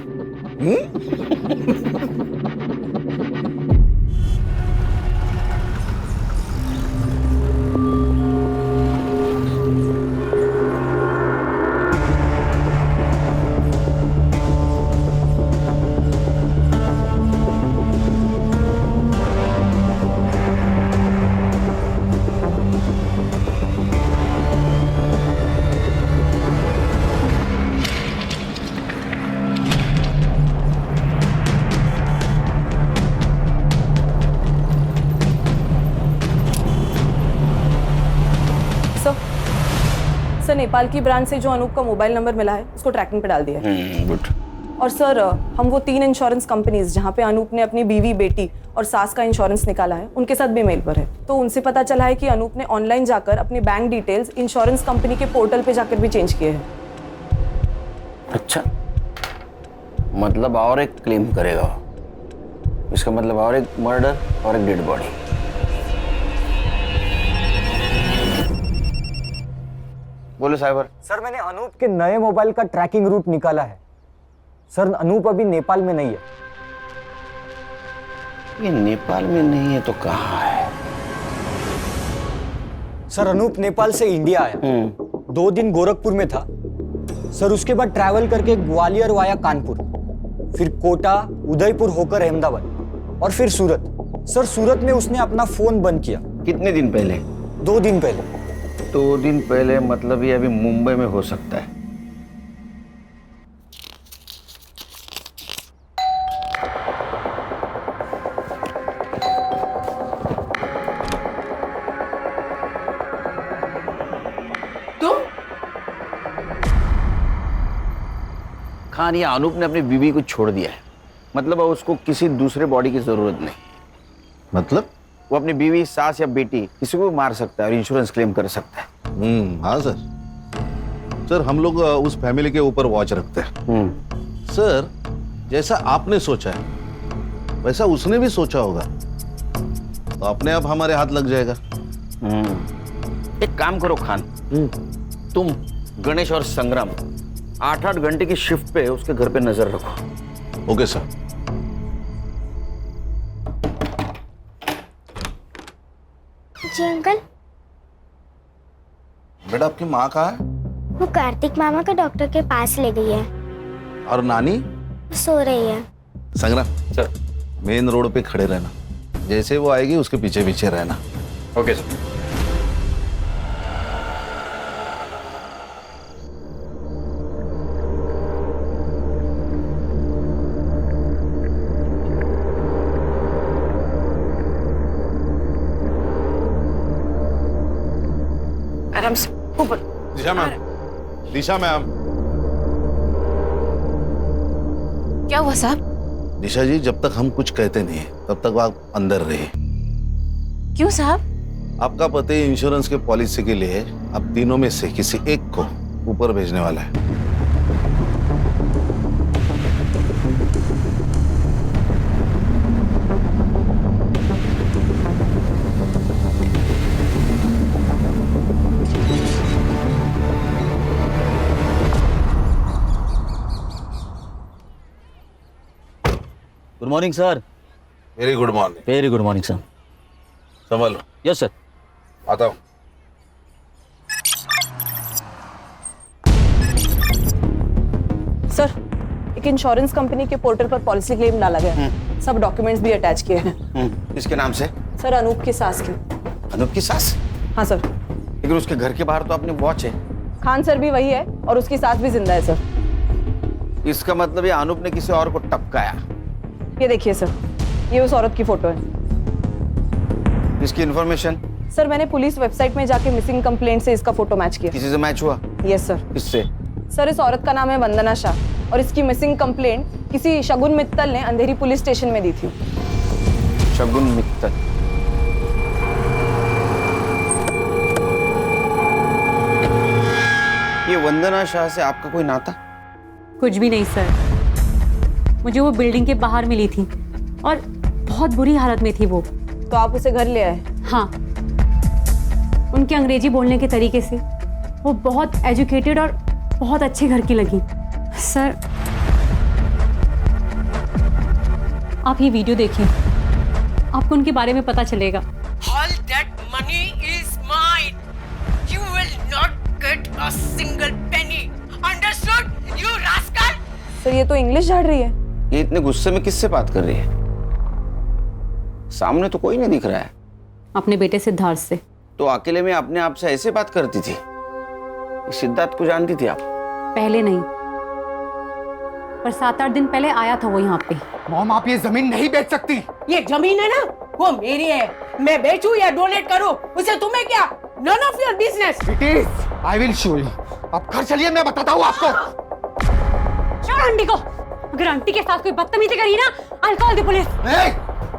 S: सर नेपाल की ब्रांच से जो अनूप का मोबाइल नंबर मिला है उसको ट्रैकिंग पे डाल दिया है।
U: गुड।
S: और सर हम वो 3 इंश्योरेंस कंपनीज जहाँ पे अनूप ने अपनी बीवी, बेटी और सास का इंश्योरेंस निकाला है उनके साथ भी मेल पर है। तो उनसे पता चला है कि अनूप ने ऑनलाइन जाकर अपनी बैंक डिटेल्स इंश्योरेंस कंपनी के पोर्टल पे जाकर भी चेंज किए हैं।
U: अच्छा, मतलब और एक क्लेम करेगा। इसका मतलब और एक मर्डर और एक डेड बॉडी। बोलो साइबर।
F: सर मैंने अनूप के नए मोबाइल का ट्रैकिंग रूट निकाला है। सर अनूप अभी नेपाल में नहीं है।
U: ये नेपाल में नहीं है तो कहाँ है?
F: सर अनूप नेपाल से इंडिया आया, 2 दिन गोरखपुर में था सर। उसके बाद ट्रैवल करके ग्वालियर वाया कानपुर, फिर कोटा, उदयपुर होकर अहमदाबाद और फिर सूरत। सर सूरत में उसने अपना फोन बंद किया।
U: कितने दिन पहले?
F: 2 दिन पहले।
U: 2 दिन पहले मतलब ये अभी मुंबई में हो सकता है। खान, या अनूप ने अपनी बीवी को छोड़ दिया है, मतलब अब उसको किसी दूसरे बॉडी की जरूरत नहीं।
W: मतलब
U: वो अपनी बीवी, सास या बेटी किसी को भी मार सकता है और इंश्योरेंस क्लेम कर सकता है।
W: हाँ सर। सर हम लोग उस फैमिली के ऊपर वॉच रखते हैं। सर जैसा आपने सोचा है वैसा उसने भी सोचा होगा, तो अपने आप हमारे हाथ लग जाएगा।
U: एक काम करो खान, तुम गणेश और संग्राम 8-8 घंटे की शिफ्ट पे उसके घर पे नजर रखो।
W: Okay sir.
N: जी अंकल।
W: बेटा आपकी माँ कहाँ है?
N: वो कार्तिक मामा का डॉक्टर के पास ले गई है।
W: और नानी?
N: सो रही है।
W: संग्राम सर, मेन रोड पे खड़े रहना, जैसे वो आएगी उसके पीछे पीछे रहना।
U: Okay sir.
R: आराम से ऊपर।
W: दिशा मैम, दिशा मैम।
R: क्या हुआ साहब?
W: दिशा जी, जब तक हम कुछ कहते नहीं तब तक आप अंदर रहिए।
R: क्यों साहब?
W: आपका पति इंश्योरेंस के पॉलिसी के लिए अब तीनों में से किसी एक को ऊपर भेजने वाला है।
L: Good morning sir.
W: Very good morning.
L: Very good morning sir.
W: संभालो।
L: Yes sir.
W: आता हूँ।
S: सर एक इंश्योरेंस कंपनी के पोर्टल पर पॉलिसी क्लेम डाला गया है। सब डॉक्यूमेंट्स भी अटैच किए हैं।
U: किसके नाम से?
S: सर अनूप की सास की।
U: अनूप की सास?
S: हाँ सर।
U: लेकिन उसके घर के बाहर तो आपने वॉच है।
S: खान सर भी वही है और उसकी सास भी जिंदा है सर।
U: इसका मतलब ये अनूप ने किसी और को टपकाया।
S: ये देखिए सर, ये उस औरत की फोटो है।
U: इसकी इन्फॉर्मेशन?
S: सर मैंने पुलिस वेबसाइट में जाके मिसिंग कंप्लेंट से इसका फोटो मैच किया।
U: किसी से मैच हुआ?
S: Yes sir.
U: किससे?
S: सर इस औरत का नाम है वंदना शाह और इसकी मिसिंग कंप्लेंट किसी शगुन मित्तल ने अंधेरी पुलिस स्टेशन में दी थी।
U: शगुन मित्तल? ये वंदना शाह से आपका कोई नाता?
I: कुछ भी नहीं सर, मुझे वो बिल्डिंग के बाहर मिली थी और बहुत बुरी हालत में थी वो।
S: तो आप उसे घर ले आए?
I: हाँ, उनके अंग्रेजी बोलने के तरीके से वो बहुत एजुकेटेड और बहुत अच्छे घर की लगी। सर आप ये वीडियो देखिए, आपको उनके बारे में पता चलेगा।
R: All that money is mine. You will not get a single penny. Understood? You rascal!
S: Sir ये तो इंग्लिश झाड़ रही है।
U: ये इतने गुस्से में किससे बात कर रही है? सामने तो कोई नहीं दिख रहा है।
I: अपने बेटे सिद्धार्थ से।
U: तो अकेले में अपने आप से ऐसे बात करती थी? सिद्धार्थ को जानती थी आप?
I: पहले नहीं, पर 7-8 दिन पहले आया था वो यहाँ पे।
D: मॉम आप ये जमीन नहीं बेच सकती।
R: ये जमीन है ना, वो मेरी है। मैं बेचूं या डोनेट करूं, उसे तुम्हें क्या? None of your business.
D: It is. I will show you. आप घर चलिए, मैं बताता हूँ आपको।
I: छोड़ आंटी को। अगर आंटी के साथ कोई बदतमीजी करी ना, I'll call the police.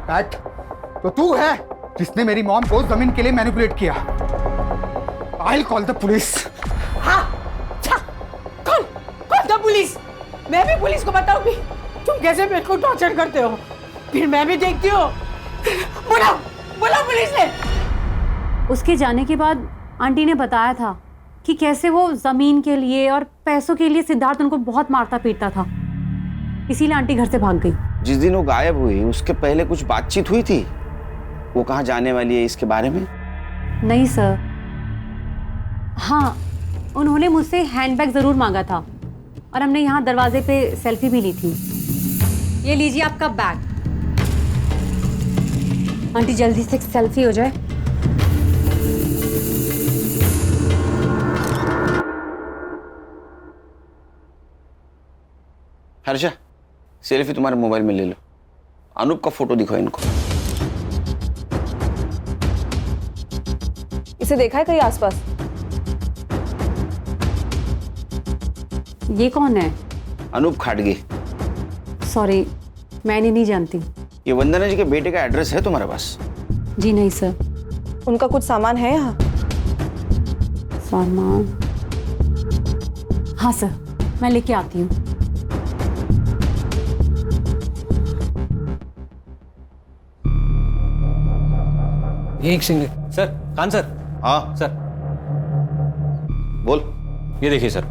D: Cat, तो तू है जिसने मेरी मॉम को जमीन के लिए मैनिपुलेट किया। I'll call the police.
R: हाँ, कॉल द पुलिस। मैं भी पुलिस को बताऊंगी तुम कैसे मेरे को टॉर्चर करते हो, फिर मैं भी देखती हूँ। बुलाओ पुलिस ने।
I: उसके जाने के बाद आंटी ने बताया था कि कैसे वो जमीन के लिए और पैसों के लिए सिद्धार्थ उनको बहुत मारता पीटता था, इसीलिए आंटी घर से भाग गई।
U: जिस दिन वो गायब हुई उसके पहले कुछ बातचीत हुई थी? वो कहाँ जाने वाली है इसके बारे में?
I: नहीं सर, हाँ उन्होंने मुझसे हैंडबैग जरूर मांगा था और हमने यहाँ दरवाजे पे सेल्फी भी ली थी। ये लीजिए आपका बैग। आंटी जल्दी से एक सेल्फी हो जाए।
U: हर्षा, सेल्फी तुम्हारे मोबाइल में ले लो। अनूप का फोटो दिखाओ इनको।
S: इसे देखा है कहीं आसपास?
I: ये कौन है?
U: अनूप खाटगे।
I: सॉरी, मैंने नहीं जानती।
U: ये वंदना जी के बेटे का एड्रेस है तुम्हारे पास?
I: जी नहीं सर।
S: उनका कुछ सामान है यहाँ?
I: सामान? हाँ सर, मैं लेके आती हूँ।
K: एक सिंगल सर। कान सर।
U: हाँ
K: सर।
U: बोल।
K: ये देखिए सर,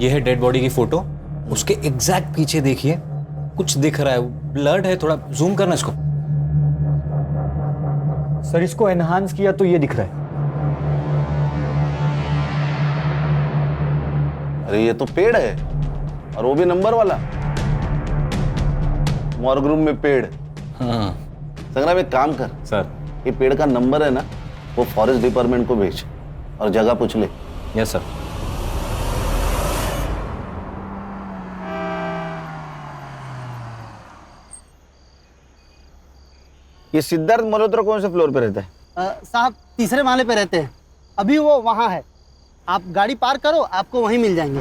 K: ये है डेड बॉडी की फोटो। उसके एग्जैक्ट पीछे देखिए कुछ दिख रहा है, ब्लड है, थोड़ा जूम करना इसको।
F: सर इसको एनहांस किया तो ये दिख रहा है।
W: अरे ये तो पेड़ है, और वो भी नंबर वाला। मॉर्ग रूम में पेड़।
K: हाँ
W: संग्राम एक काम कर
K: सर,
W: ये पेड़ का नंबर है ना, वो फॉरेस्ट डिपार्टमेंट को भेज और जगह पूछ ले।
K: Yes sir.
U: ये सिद्धार्थ मल्होत्रा कौन से फ्लोर पे रहता है?
O: साहब तीसरे माले पे रहते हैं। अभी वो वहाँ है, आप गाड़ी पार्क करो, आपको वहीं मिल जाएंगे।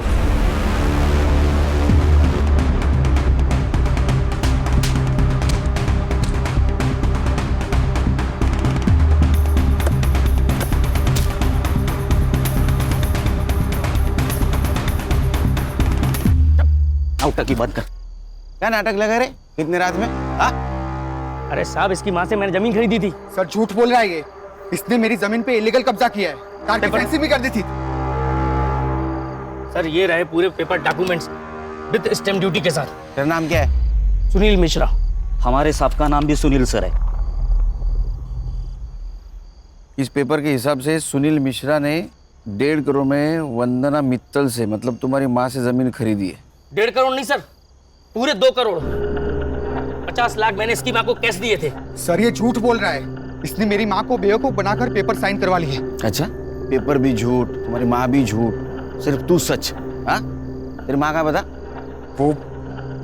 U: नाटक की बात कर। क्या नाटक लगा रहे इतने रात में? हाँ?
O: अरे साहब, इसकी माँ से मैंने जमीन खरीदी थी।
D: सर झूठ बोल रहा है ये। इसने मेरी जमीन पे इलीगल कब्जा किया है, कार डिफेंसिव भी कर दी थी।
O: सर ये रहे पूरे paper documents with stamp duty के साथ।
U: तेरा नाम क्या है?
O: सुनील मिश्रा।
L: हमारे साहब का नाम भी सुनील सर है।
U: इस पेपर के हिसाब से सुनील मिश्रा ने 1.5 करोड़ में वंदना मित्तल से, मतलब तुम्हारी माँ से जमीन खरीदी है।
O: 1.5 करोड़ नहीं सर, पूरे 2 करोड़। 50 लाख मैंने इसकी माँ को कैश दिए थे।
D: सर ये झूठ बोल रहा है। इसने मेरी माँ को बेवकूफ बनाकर पेपर साइन करवा लिए।
U: अच्छा, पेपर भी झूठ, तुम्हारी माँ भी झूठ, सिर्फ तू सच। हाँ? तेरी माँ का बता?
D: वो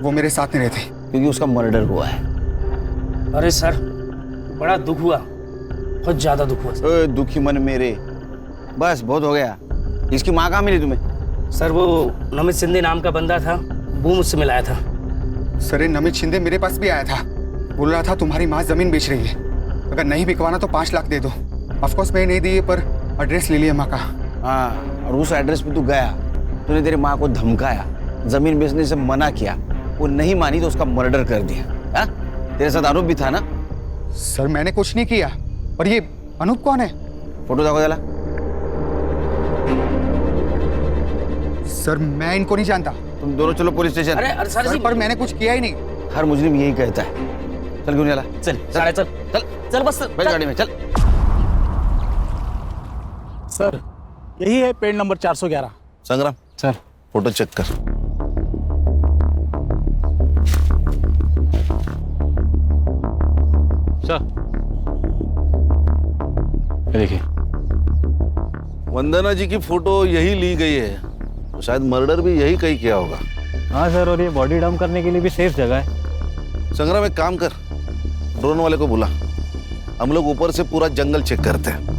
D: वो मेरे साथ नहीं रहती।
U: क्योंकि उसका मर्डर हुआ है।
G: अरे सर, बड़ा दुख हुआ, बहुत ज्यादा दुख हुआ।
U: ओए दुखी मन मेरे, बस बहुत हो गया। इसकी माँ कहाँ मिली तुम्हें?
G: सर वो नमित शिंदे नाम का बंदा था, वो मुझसे मिलाया था।
D: सर ये नमित शिंदे मेरे पास भी आया था, बोल रहा था तुम्हारी माँ जमीन बेच रही है, अगर नहीं बिकवाना तो 5 लाख दे दो। ऑफकोर्स मैं नहीं दी पर एड्रेस ले लिया माँ का।
U: हाँ, और उस एड्रेस पे तू गया, तूने तेरी माँ को धमकाया, जमीन बेचने से मना किया, वो नहीं मानी तो उसका मर्डर कर दिया। हाँ? तेरे साथ आरोप भी था ना?
D: सर मैंने कुछ नहीं किया। और ये अनूप कौन है?
U: फोटो देखो जरा।
D: सर मैं इनको नहीं जानता।
U: तुम दोनों चलो पुलिस स्टेशन।
G: अरे
D: सर पर मैंने कुछ किया ही नहीं।
U: हर मुजरिम यही कहता है। चल क्यों चला?
G: चल सारे चल चल चल बस
U: बैठ गाड़ी में चल।
O: सर यही है पेड़ नंबर 411।
W: संग्राम
O: सर
W: फोटो चेक कर।
K: सर देखिए,
W: वंदना जी की फोटो यही ली गई है, तो शायद मर्डर भी यही कहीं किया होगा।
K: हाँ सर, और ये बॉडी डंप करने के लिए भी सेफ जगह है।
W: संग्राम एक काम कर, ड्रोन वाले को बुला, हम लोग ऊपर से पूरा जंगल चेक करते हैं।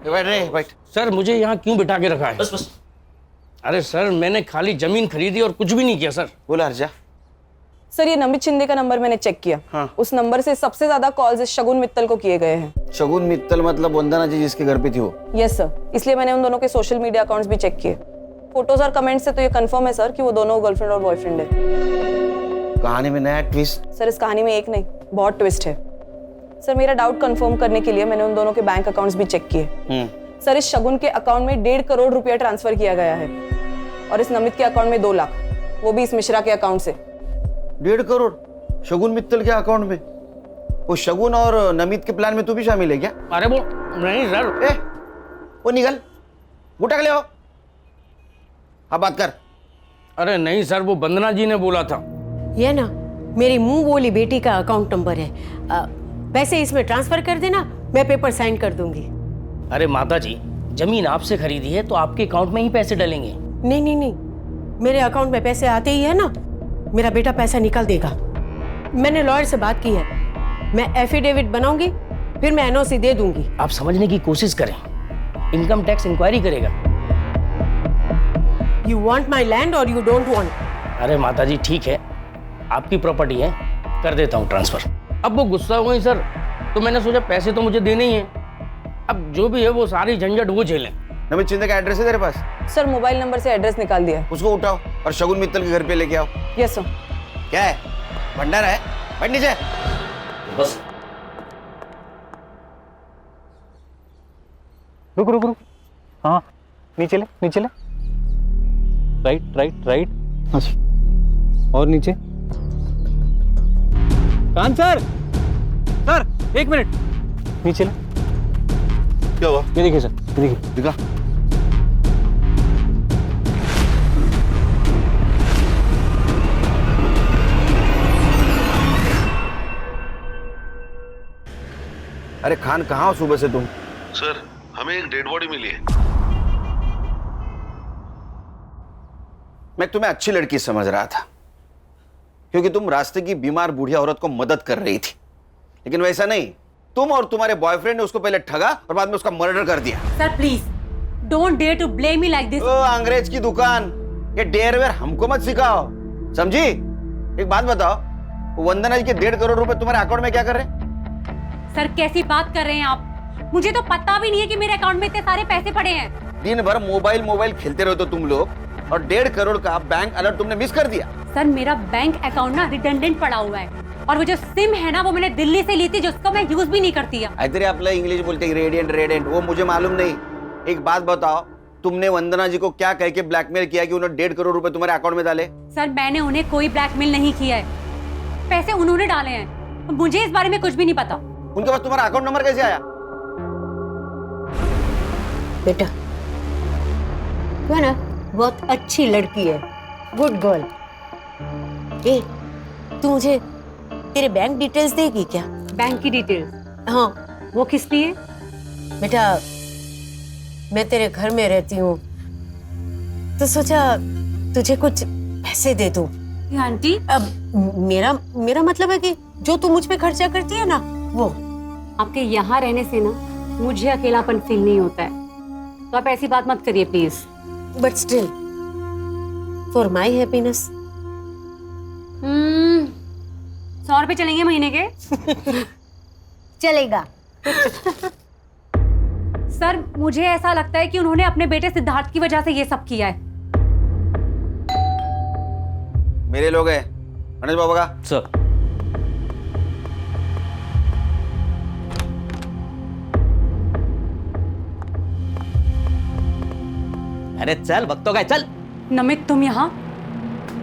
U: बैठ रे बैठ।
G: सर मुझे यहाँ क्यों बिठा के रखा है?
U: बस बस।
G: अरे सर मैंने खाली जमीन खरीदी और कुछ भी नहीं किया सर।
U: बोला हर्षा।
S: सर ये नमित शिंदे का नंबर मैंने चेक किया।
U: हाँ।
S: उस नंबर से सबसे ज्यादा कॉल्स शगुन मित्तल को किए गए हैं।
U: शगुन मित्तल मतलब वंदना जी जिसके घर पे थी वो?
S: यस सर, इसलिए मैंने उन दोनों के सोशल मीडिया अकाउंट्स भी चेक किए। फोटोज और कमेंट्स से तो ये कंफर्म है सर कि वो दोनों गर्लफ्रेंड और बॉयफ्रेंड है।
U: कहानी में नया ट्विस्ट।
S: सर इस कहानी में एक नहीं बहुत ट्विस्ट है। सर मेरा डाउट कंफर्म करने के लिए मैंने उन दोनों के बैंक अकाउंट्स भी चेक किए। सर इस शगुन के अकाउंट में 1.5 करोड़ रुपया ट्रांसफर किया गया है और इस नमित के अकाउंट में 2 लाख, वो भी इस मिश्रा के अकाउंट से।
U: 1.5 करोड़ शगुन मित्तल के अकाउंट में? वो शगुन और नमित के प्लान में तू भी शामिल है क्या?
G: अरे वो नहीं सर।
U: ए, वो निकल, गुटा के ले आओ। हाँ बात कर।
G: अरे नहीं सर, वो वंदना जी ने बोला था।
R: ये ना मेरी मुंह बोली बेटी का अकाउंट नंबर है, पैसे इसमें ट्रांसफर कर देना, मैं पेपर साइन कर दूंगी।
G: अरे माता जी, जमीन आपसे खरीदी है तो आपके अकाउंट में ही पैसे डलेंगे।
R: नहीं नहीं नहीं, मेरे अकाउंट में पैसे आते ही है ना, मेरा बेटा पैसा निकाल देगा। मैंने लॉयर से बात की है, मैं एफिडेविट बनाऊंगी, फिर मैं एनओसी दे दूंगी।
G: आप समझने की कोशिश करें, इनकम टैक्स इंक्वायरी करेगा।
R: यू वांट माई लैंड और यू डोंट वांट?
G: अरे माता जी ठीक है, आपकी प्रॉपर्टी है, कर देता हूँ ट्रांसफर। अब वो गुस्सा हुए सर, तो मैंने सोचा पैसे तो मुझे देने ही हैं, अब जो भी है वो सारी झंझट वो झेलें।
U: नमित शिंदे का एड्रेस है तेरे पास?
S: सर मोबाइल नंबर से एड्रेस निकाल दिया।
U: उसको उठाओ और शगुन मित्तल के घर पे लेके आओ।
S: Yes sir.
U: क्या है, भंडारा है? बैठ नीचे बस।
K: रुक रुक रुक, हाँ नीचे ले, नीचे ले, राइट राइट राइट, और नीचे। कान सर, सर 1 मिनट, नीचे ले।
W: क्या हुआ?
K: ये देखिए सर, ये देखिए।
W: दिखा।
U: अरे खान कहाँ हो सुबह से तुम?
W: सर हमें एक डेड बॉडी मिली है।
U: मैं तुम्हें अच्छी लड़की समझ रहा था क्योंकि तुम रास्ते की बीमार बूढ़िया औरत को मदद कर रही थी, लेकिन वैसा नहीं, तुम और तुम्हारे बॉयफ्रेंड ने उसको पहले ठगा और बाद में उसका मर्डर कर दिया।
R: Sir please don't dare to blame me like this.
U: ओ अंग्रेज की दुकान, ये डेयर वेयर हमको मत सिखाओ, समझी? एक बात बताओ, वंदना जी के 1.5 करोड़ रुपए तुम्हारे अकाउंट में क्या कर रहे?
I: सर कैसी बात कर रहे हैं आप? मुझे तो पता भी नहीं है कि मेरे अकाउंट में इतने सारे पैसे पड़े हैं।
U: दिन भर मोबाइल खेलते रहते हो तुम लोग, और 1.5 करोड़ का बैंक अलर्ट तुमने मिस कर दिया।
I: सर मेरा बैंक अकाउंट ना रिडंडेंट पड़ा हुआ है, और वो जो सिम है ना वो मैंने दिल्ली से ली थी, जिसको मैं यूज भी नहीं करती।
U: इधर आपला इंग्लिश बोलते रेडियंट, वो मुझे मालूम नहीं। एक बात बताओ, तुमने वंदना जी को क्या कह के ब्लैकमेल किया कि उन्होंने 1.5 करोड़ रुपए तुम्हारे अकाउंट में डाले?
I: सर मैंने उन्हें कोई ब्लैकमेल नहीं किया है, पैसे उन्होंने डाले हैं, मुझे इस बारे में कुछ भी नहीं पता।
U: उनके पास तुम्हारा अकाउंट नंबर कैसे आया?
R: बेटा वो ना बहुत अच्छी लड़की है, गुड गर्ल। ए तू मुझे तेरे बैंक डिटेल्स देगी क्या?
I: बैंक की डिटेल्स?
R: हाँ
I: वो किस लिए?
R: बेटा मैं तेरे घर में रहती हूँ तो सोचा तुझे कुछ पैसे दे दूं।
I: आंटी
R: अब मेरा मतलब है कि जो तू मुझ पे खर्चा करती है ना वो।
I: आपके यहाँ रहने से ना मुझे अकेलापन फील नहीं होता है, तो आप ऐसी बात मत करिए please.
R: But still for my happiness.
I: 100 रुपए चलेंगे महीने के?
R: चलेगा।
I: सर मुझे ऐसा लगता है कि उन्होंने अपने बेटे सिद्धार्थ की वजह से ये सब किया है।
U: मेरे लोग हैं गणेश बाबा का।
L: सर अरे चल वक्त का चल।
I: नमित तुम यहाँ?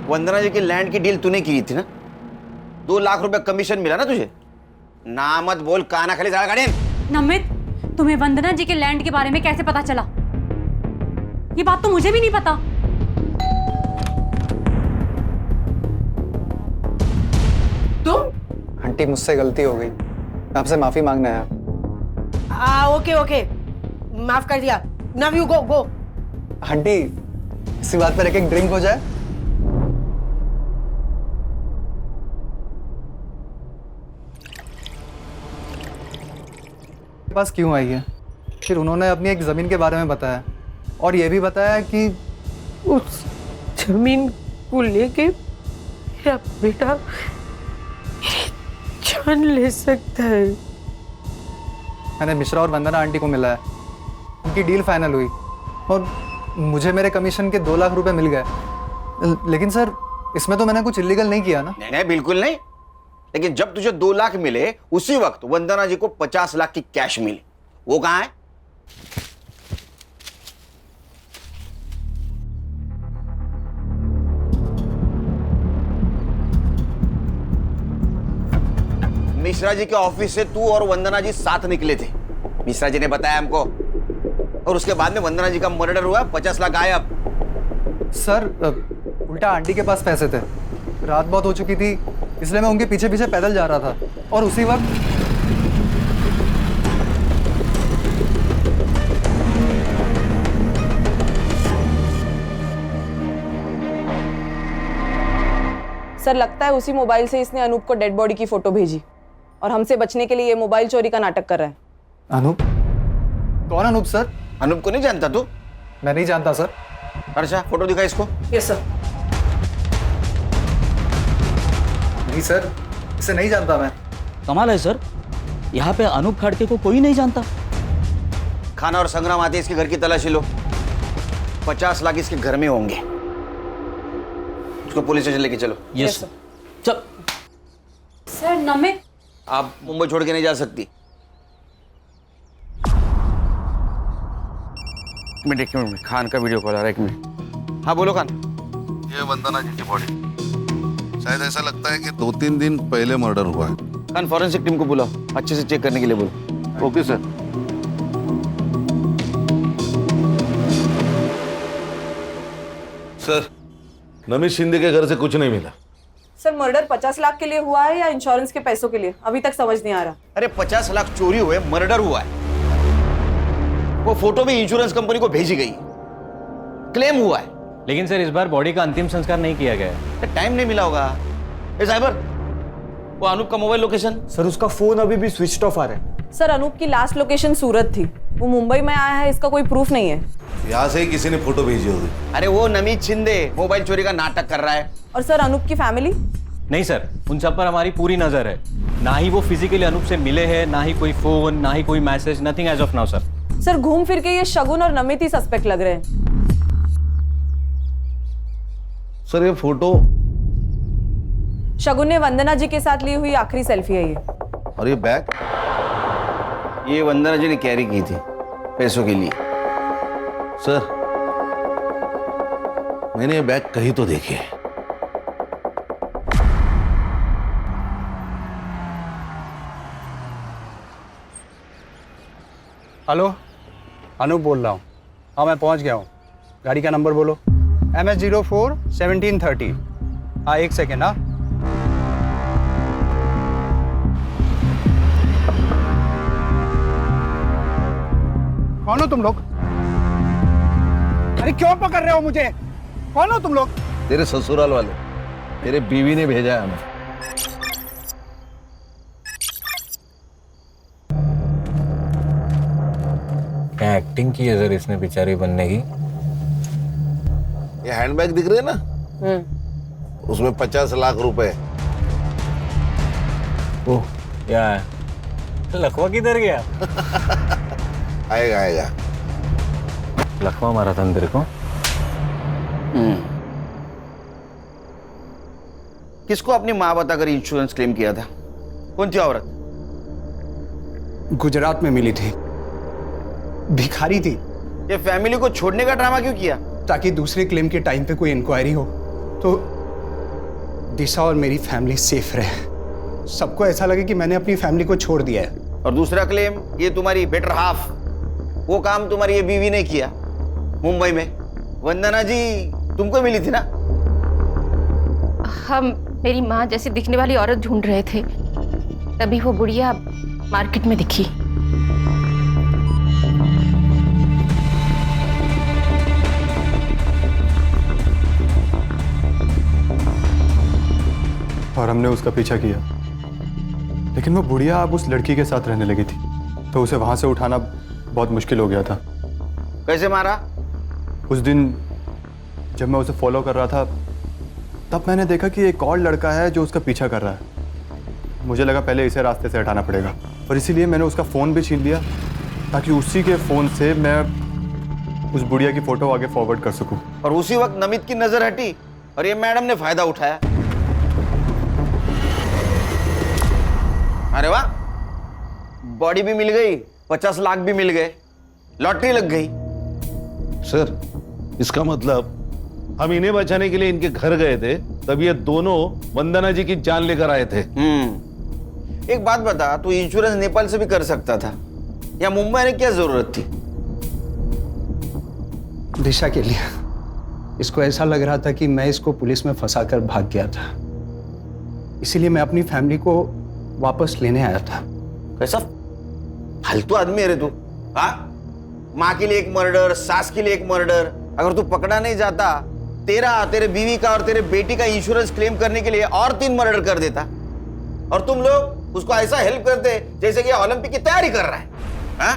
U: वंदना जी की लैंड की डील तूने की थी ना, 2 लाख रुपए कमीशन मिला ना तुझे। ना मत बोल, काना खाली सारा गाड़ी।
I: नमित तुम्हें वंदना जी के लैंड के बारे में कैसे पता चला? ये बात तो मुझे भी नहीं पता।
D: तुम? आंटी मुझसे गलती हो गई, आपसे माफी मांगना है।
R: ओके माफ कर दिया। Now you go.
D: आंटी इसी बात पर एक ड्रिंक हो जाए। पास क्यों आई है? फिर उन्होंने अपनी एक जमीन के बारे में बताया और ये भी बताया कि
R: उस जमीन को लेके मेरा बेटा मेरी जान ले सकता है।
D: मैंने मिश्रा और वंदना आंटी को मिला है, उनकी डील फाइनल हुई और मुझे मेरे कमीशन के 2 लाख रुपए मिल गए। लेकिन सर इसमें तो मैंने कुछ इलीगल नहीं किया ना।
U: नहीं बिल्कुल नहीं, लेकिन जब तुझे 2 लाख मिले उसी वक्त वंदना जी को 50 लाख की कैश मिली। वो कहां है? मिश्रा जी के ऑफिस से तू और वंदना जी साथ निकले थे, मिश्रा जी ने बताया हमको। और उसके बाद में वंदना जी का मर्डर हुआ, 50 लाख गायब।
D: सर उल्टा आंटी के पास पैसे थे, रात बहुत हो चुकी थी इसलिए मैं उनके पीछे पीछे पैदल जा रहा था और उसी वक्त
S: सर लगता है उसी मोबाइल से इसने अनूप को डेड बॉडी की फोटो भेजी और हमसे बचने के लिए ये मोबाइल चोरी का नाटक कर रहा है।
D: अनूप? कौन अनूप सर?
U: अनूप को नहीं जानता तू?
D: मैं नहीं जानता सर।
U: अच्छा फोटो दिखा इसको।
S: Yes sir.
D: नहीं सर, इसे नहीं जानता मैं।
L: कमाल है सर, यहाँ पे अनूप खड़के को कोई नहीं जानता।
U: खाना और संग्राम आते इसके घर की तलाशी लो, 50 लाख इसके घर में होंगे। उसको पुलिस स्टेशन लेके चलो।
L: Yes sir. चल।
I: सर नमित
U: आप मुंबई छोड़ के नहीं जा सकती। एक मिनट खान का वीडियो कॉल आ रहा है, 1 मिनट। हाँ बोलो खान।
W: ये वंदना जी की बॉडी, शायद ऐसा लगता है कि 2-3 दिन पहले मर्डर हुआ है।
U: खान फॉरेंसिक टीम को बुलाओ, अच्छे से चेक करने के लिए बोलो।
W: Okay sir. Sir Namit Shinde के घर से कुछ नहीं मिला।
S: सर मर्डर 50 लाख के लिए हुआ है या इंश्योरेंस के पैसों के लिए, अभी तक समझ नहीं आ रहा।
U: अरे 50 लाख चोरी हुए, मर्डर हुआ है। वो फोटो भी इंश्योरेंस कंपनी को भेजी गई, क्लेम हुआ है।
K: लेकिन सर इस बार बॉडी का अंतिम संस्कार नहीं किया गया है।
U: टाइम नहीं मिला होगा। ए साइबर, वो अनूप का मोबाइल लोकेशन?
F: सर उसका फोन अभी भी स्विच ऑफ आ रहा है।
S: सर अनूप की लास्ट लोकेशन सूरत थी, वो मुंबई में आया है इसका कोई प्रूफ नहीं है।
W: यहाँ से ही किसी ने फोटो भेजी होगी।
U: अरे वो नमित शिंदे मोबाइल चोरी का नाटक कर रहा है।
S: और सर अनूप की फैमिली?
K: नहीं सर, उन सब पर हमारी पूरी नजर है। ना ही वो फिजिकली अनूप से मिले हैं, ना ही कोई फोन, ना ही कोई message, nothing as of now sir.
S: Sir घूम फिर के ये शगुन और नमित ही सस्पेक्ट लग रहे हैं।
W: सर ये फोटो
S: शगुन ने वंदना जी के साथ ली हुई आखिरी सेल्फी है ये।
W: और ये बैग?
U: ये वंदना जी ने कैरी की थी पैसों के लिए।
W: सर मैंने ये बैग कहीं तो देखे है।
D: हेलो, अनूप बोल रहा हूँ। हाँ मैं पहुँच गया हूँ। गाड़ी का नंबर बोलो। MS04 1730। हाँ 1 सेकेंड। हाँ
O: कौन हो तुम लोग? अरे क्यों पकड़ रहे हो मुझे? कौन हो तुम लोग?
W: तेरे ससुराल वाले, तेरे बीवी ने भेजा है हमें।
K: क्या एक्टिंग की है सर इसने बेचारी बनने की?
W: ये हैंडबैग दिख रहे है ना, उसमें 50 लाख रुपए।
K: ओह, क्या है? लखवा किधर गया?
W: आएगा आएगा।
K: लखवा मारा था तेरे को?
U: किसको अपनी माँ बताकर इंश्योरेंस क्लेम किया था? कौन थी औरत?
F: गुजरात में मिली थी, भिखारी थी।
U: ये फैमिली को छोड़ने का ड्रामा क्यों किया?
F: ताकि दूसरे क्लेम के टाइम पे कोई इंक्वायरी हो तो दिशा और मेरी फैमिली सेफ रहे। सबको ऐसा लगे कि मैंने अपनी फैमिली को छोड़ दिया है।
U: और दूसरा क्लेम, ये तुम्हारी बेटर हाफ, वो काम तुम्हारी ये बीवी ने किया मुंबई में। वंदना जी तुमको मिली थी ना?
M: हम मेरी माँ जैसी दिखने वाली औरत ढूंढ रहे थे, तभी वो बुढ़िया मार्केट में दिखी।
A: और हमने उसका पीछा किया, लेकिन वो बुढ़िया अब उस लड़की के साथ रहने लगी थी, तो उसे वहां से उठाना बहुत मुश्किल हो गया था।
U: कैसे मारा?
A: उस दिन जब मैं उसे फॉलो कर रहा था, तब मैंने देखा कि एक और लड़का है जो उसका पीछा कर रहा है। मुझे लगा पहले इसे रास्ते से हटाना पड़ेगा, और इसीलिए मैंने उसका फ़ोन भी छीन लिया, ताकि उसी के फ़ोन से मैं उस बुढ़िया की फ़ोटो आगे फॉरवर्ड कर सकूं।
U: और उसी वक्त नमित की नजर हटी और ये मैडम ने फायदा उठाया। अरे वाह, बॉडी भी मिल गई, 50 लाख भी मिल गए, लॉटरी लग गई।
W: सर, इसका मतलब हम इन्हें बचाने के लिए इनके घर गए थे, तब ये दोनों वंदना जी की जान लेकर आए थे।
U: एक बात बता, तू इंश्योरेंस नेपाल से भी कर सकता था, या मुंबई में क्या जरूरत थी?
F: दिशा के लिए। इसको ऐसा लग रहा था कि मैं इसको पुलिस में फंसाकर भाग गया था, इसीलिए मैं अपनी फैमिली को वापस लेने आया था।
U: कैसा फालतू आदमी है रे तू? हाँ, माँ के लिए एक मर्डर, सास के लिए एक मर्डर। अगर तू पकड़ा नहीं जाता, तेरे बीवी का और तेरे बेटी का इंश्योरेंस क्लेम करने के लिए और 3 मर्डर कर देता, और तुम लोग उसको ऐसा हेल्प करते जैसे कि ओलंपिक की तैयारी कर रहा है। हाँ?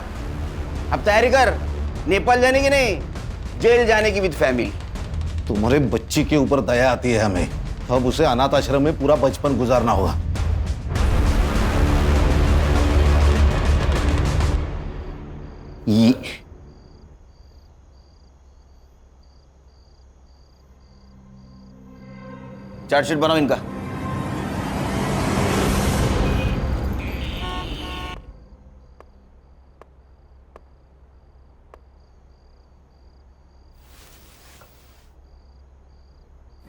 U: अब तैयारी कर, नेपाल जाने की नहीं, जेल जाने की विद फैमिली।
W: तुम्हारे बच्ची के ऊपर दया आती है हमें, अब उसे अनाथ आश्रम में पूरा बचपन गुजारना होगा।
U: ये चार्जशीट बनाओ इनका।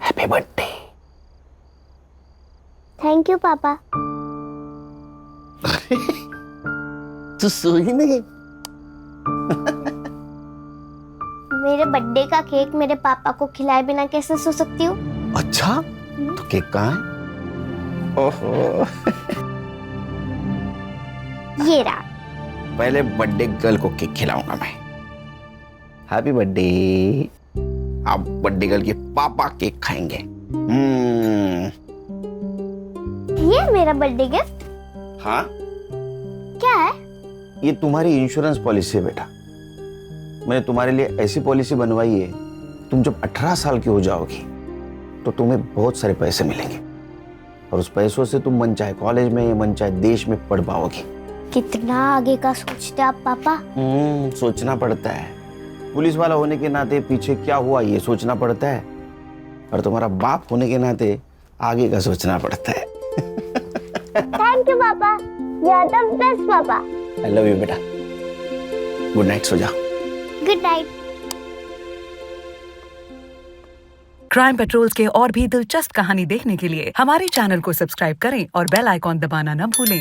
U: Happy birthday.
N: थैंक यू पापा।
U: तू सोई नहीं?
N: मेरे बर्थडे का केक मेरे पापा को खिलाए बिना कैसे सो सकती हूँ?
U: अच्छा, तो केक कहाँ है? ओहो।
N: ये रहा।
U: पहले बर्थडे गर्ल को केक खिलाऊंगा मैं। Happy birthday. अब बर्थडे गर्ल के पापा केक खाएंगे।
N: ये मेरा बर्थडे गिफ्ट?
U: हाँ,
N: क्या है?
U: ये तुम्हारी इंश्योरेंस पॉलिसी है बेटा। मैंने तुम्हारे लिए ऐसी पॉलिसी बनवाई है, तुम जब 18 साल की हो जाओगी तो तुम्हें बहुत सारे पैसे मिलेंगे, और उस पैसों से तुम मन चाहे कॉलेज में, मन चाहे देश में पढ़ पाओगी।
N: कितना आगे का सोचते आप पापा?
U: सोचना पड़ता है। पुलिस वाला होने के नाते पीछे क्या हुआ ये सोचना पड़ता है, और तुम्हारा बाप होने के नाते आगे का सोचना पड़ता है।
N: थैंक यू पापा, यू आर द बेस्ट पापा।
U: आई लव यू बेटा। गुड नाइट, सो जाओ।
N: Good night.
Q: क्राइम पेट्रोल्स के और भी दिलचस्प कहानी देखने के लिए हमारे चैनल को सब्सक्राइब करें और बेल आइकॉन दबाना न भूलें।